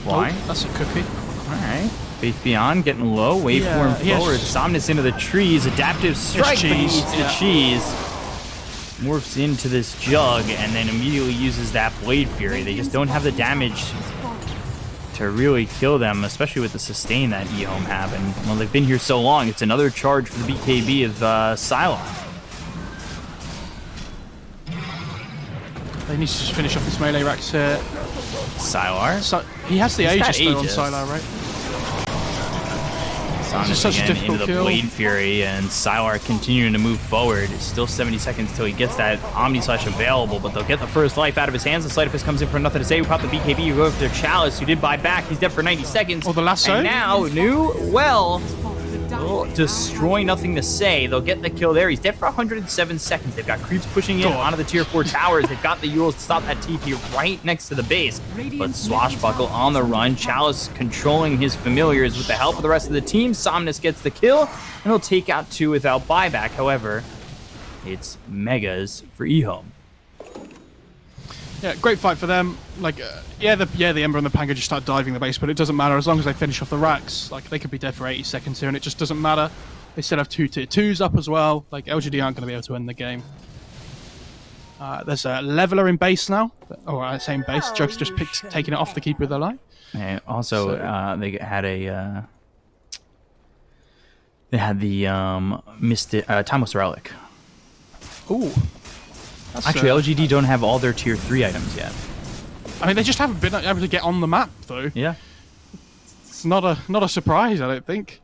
A: FY.
B: That's a cookie.
A: Alright. Faith Beyond getting low. Waveform forward. Somnus into the trees. Adaptive strike, but he eats the cheese. Morphs into this jug and then immediately uses that Blade Fury. They just don't have the damage to really kill them, especially with the sustain that EHOME have. And well, they've been here so long, it's another charge for the BKB of Cylon.
B: They need to just finish off this melee racks here.
A: Sylar.
B: So, he has the Aegis though on Sylar, right?
A: Somnus
B: such a difficult
A: into the
B: kill.
A: Blade Fury, and Sylar continuing to move forward. It's still 70 seconds till he gets that Omni Slash available, but they'll get the first life out of his hands. The Sleight of Fist comes in for nothing to say. We pop the BKB, you go over to Chalice, who did buy back. He's dead for 90 seconds.
B: Oh, the lasso?
A: And now, will destroy nothing to say. They'll get the kill there. He's dead for 107 seconds. They've got creeps pushing in onto the tier 4 towers. They've got the Yules to stop that TP right next to the base. But Swashbuckle on the run. Chalice controlling his familiars with the help of the rest of the team. Somnus gets the kill, and he'll take out 2 without buyback. However, it's megas for EHOME.
B: Yeah, great fight for them. Like, the Ember and the Pango just start diving the base, but it doesn't matter as long as they finish off the racks. Like, they could be dead for 80 seconds here, and it just doesn't matter. They still have 2 tier 2s up as well. Like, LGD aren't going to be able to win the game. There's a leveler in base now. Or same base. Jug's just taking it off the keeper of their line.
A: And also, they had a they had the Timeless Relic.
B: Ooh.
A: Actually, LGD don't have all their tier 3 items yet.
B: I mean, they just haven't been able to get on the map, though.
A: Yeah.
B: It's not a surprise, I don't think.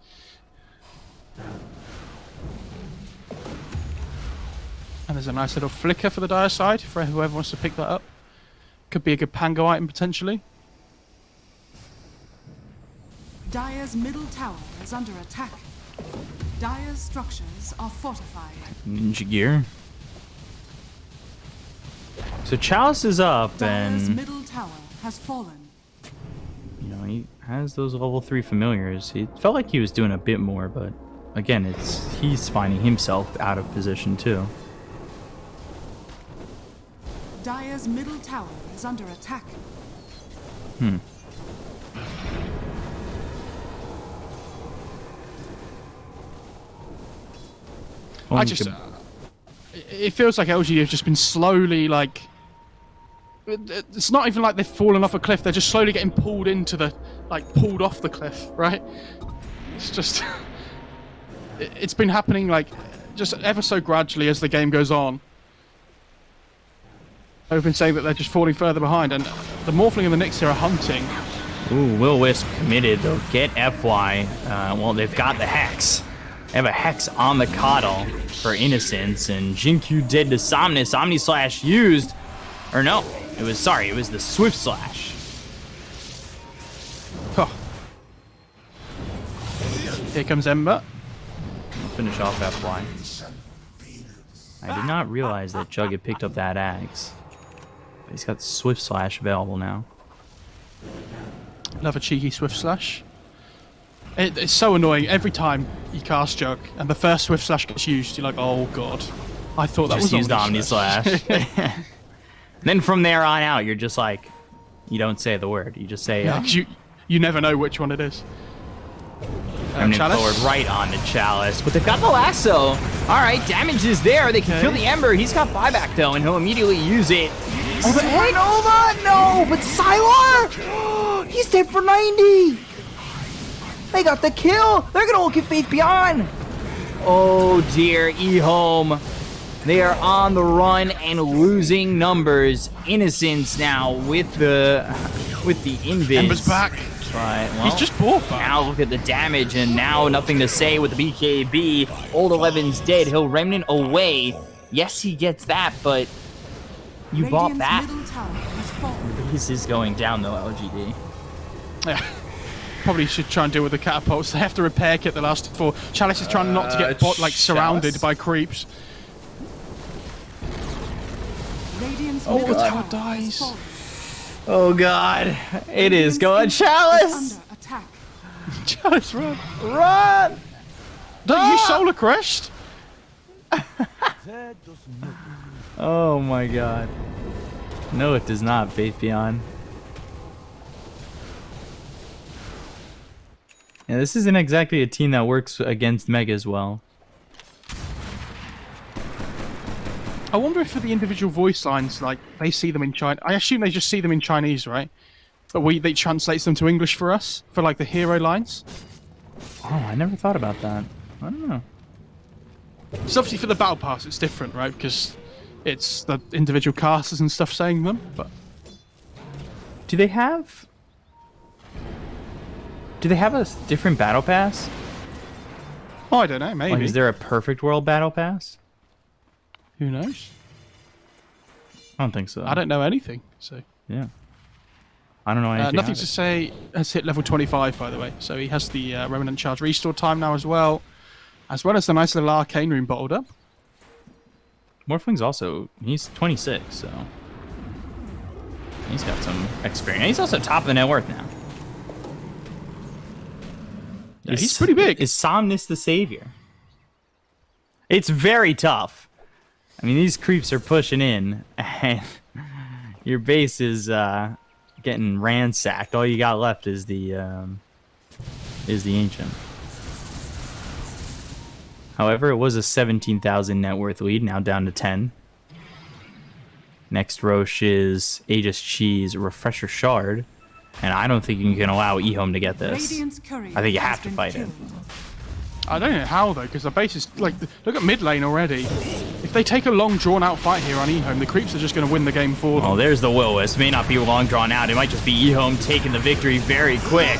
B: And there's a nice little flicker for the Dire side for whoever wants to pick that up. Could be a good Pango item, potentially.
C: Dire's middle tower is under attack. Dire's structures are fortified.
A: Ninja gear. So Chalice is up,
C: Dire's
A: and
C: middle tower has fallen.
A: you know he has those level 3 familiars. He felt like he was doing a bit more, but again, he's finding himself out of position too.
C: Dire's middle tower is under attack.
B: It feels like LGD have just been slowly, like, it's not even like they've fallen off a cliff, they're just slowly getting pulled into the, like, pulled off the cliff, right? It's just, it's been happening, like, just ever so gradually as the game goes on. I've been saying that they're just falling further behind, and the Morphling and the Nyx here are hunting.
A: Ooh, Will Wisp committed. They'll get FY. Well, they've got the Hex. They have a Hex on the Coddle for Innocence, and Jinkyu dead to Somnus. Omni Slash used. Or no, it was the Swift Slash.
B: Oh. Here comes Ember.
A: I'll finish off FY. I did not realize that Jug had picked up that Axe. But he's got Swift Slash available now.
B: Another cheeky Swift Slash. It's so annoying every time you cast Jug and the first Swift Slash gets used. You're like, oh god, I thought that
A: just
B: was
A: used Omni Slash. Then from there on out, you're just like, you don't say the word. You just say,
B: yeah, 'cause you never know which one it is.
A: Remnant forward right on the Chalice, but they've got the lasso. All right, damage is there. They can kill the Ember. He's got buyback though, and he'll immediately use it. Oh, but hey, Nova! No, but Sylar! He's dead for 90. They got the kill. They're gonna look at Faith Beyond. Oh dear, EHOME. They are on the run and losing numbers. Innocence now with the invis.
B: Ember's back.
A: But, well,
B: he's just bought back.
A: Now look at the damage, and now nothing to say with the BKB. Old 11's dead. He'll Remnant away. Yes, he gets that, but you bought that. This is going down though, LGD.
B: Yeah. Probably should try and deal with the catapults. They have to repair kit the last 4. Chalice is trying not to get surrounded by creeps.
C: Oh,
B: tower dies.
A: Oh god, it is going Chalice.
B: Chalice, run!
A: Run!
B: Don't use Solar Crest.
A: Oh my god. No, it does not. Faith Beyond. Yeah, this isn't exactly a team that works against Mega as well.
B: I wonder if for the individual voice lines, like, they see them in China. I assume they just see them in Chinese, right? But they translate them to English for us, for, like, the hero lines.
A: Oh, I never thought about that. I don't know.
B: So obviously for the Battle Pass, it's different, right? Because it's the individual casters and stuff saying them, but...
A: Do they have a different Battle Pass?
B: Oh, I don't know, maybe.
A: Like, is there a Perfect World Battle Pass?
B: Who knows?
A: I don't think so.
B: I don't know anything, so...
A: Yeah. I don't know anything.
B: Nothing to say has hit level 25, by the way. So he has the Remnant Charge Restore time now as well as the nice little Arcane Rune bottled up.
A: Morphling's also... He's 26, so... He's got some experience. He's also top of the net worth now.
B: Yeah, he's pretty big.
A: Is Somnus the savior? It's very tough. I mean, these creeps are pushing in, and your base is getting ransacked. All you got left is the Ancient. However, it was a 17,000 net worth lead, now down to 10. Next Roche is Aegis Cheese Refresher Shard, and I don't think you can allow EHOME to get this. I think you have to fight it.
B: I don't know how though, because the base is like, look at mid lane already. If they take a long drawn out fight here on EHOME, the creeps are just going to win the game for them.
A: Oh, there's the Will-Wisp. May not be long drawn out. It might just be EHOME taking the victory very quick.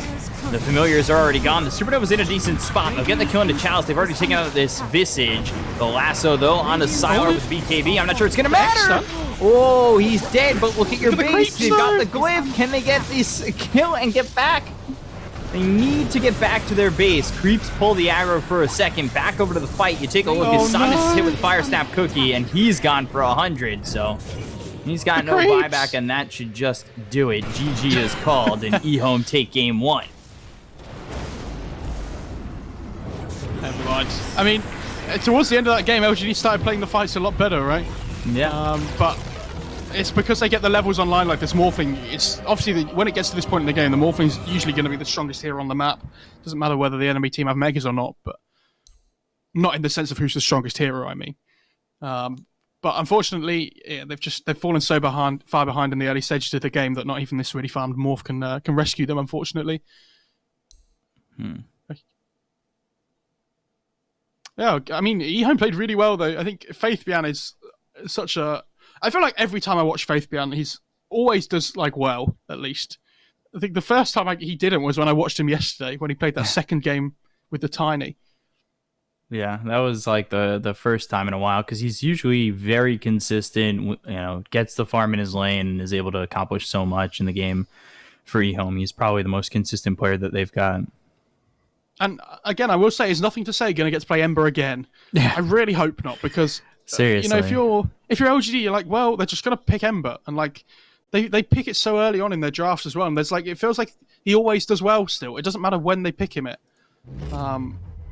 A: The familiars are already gone. The Supernova's in a decent spot. They'll get the kill into Chalice. They've already taken out this Visage. The lasso, though, on the Sylar with BKB. I'm not sure it's going to matter. Oh, he's dead, but look at your base. They've got the glyph. Can they get this kill and get back? They need to get back to their base. Creeps pull the aggro for a second. Back over to the fight. You take a look at Somnus is hit with the Fire Snap Cookie, and he's gone for 100. So He's got no
B: Agreed.
A: buyback, and that should just do it. GG is called, and EHOME take game 1.
B: Never mind. I mean, towards the end of that game, LGD started playing the fights a lot better, right?
A: Yeah.
B: But it's because they get the levels online like this morphing. It's obviously when it gets to this point in the game, the morphing's usually going to be the strongest hero on the map. Doesn't matter whether the enemy team have megas or not, but not in the sense of who's the strongest hero. I mean, but unfortunately, yeah, they've fallen so far behind in the early stages of the game that not even this really farmed morph can rescue them. Unfortunately. Yeah, I mean, EHOME played really well though. I think Faithbian is such a. I feel like every time I watch Faithbian, he's always does like well. At least, I think the first time he didn't was when I watched him yesterday when he played that second game with the Tiny.
A: Yeah, that was like the first time in a while because he's usually very consistent. You know, gets the farm in his lane and is able to accomplish so much in the game for EHOME. He's probably the most consistent player that they've got. And
B: again, I will say, it's nothing to say going to get to play Ember again.
A: Yeah.
B: I really hope not, because
A: seriously,
B: you know, if you're LGD, you're like, well, they're just going to pick Ember, and like they pick it so early on in their drafts as well. And there's like, it feels like he always does well still. It doesn't matter when they pick him.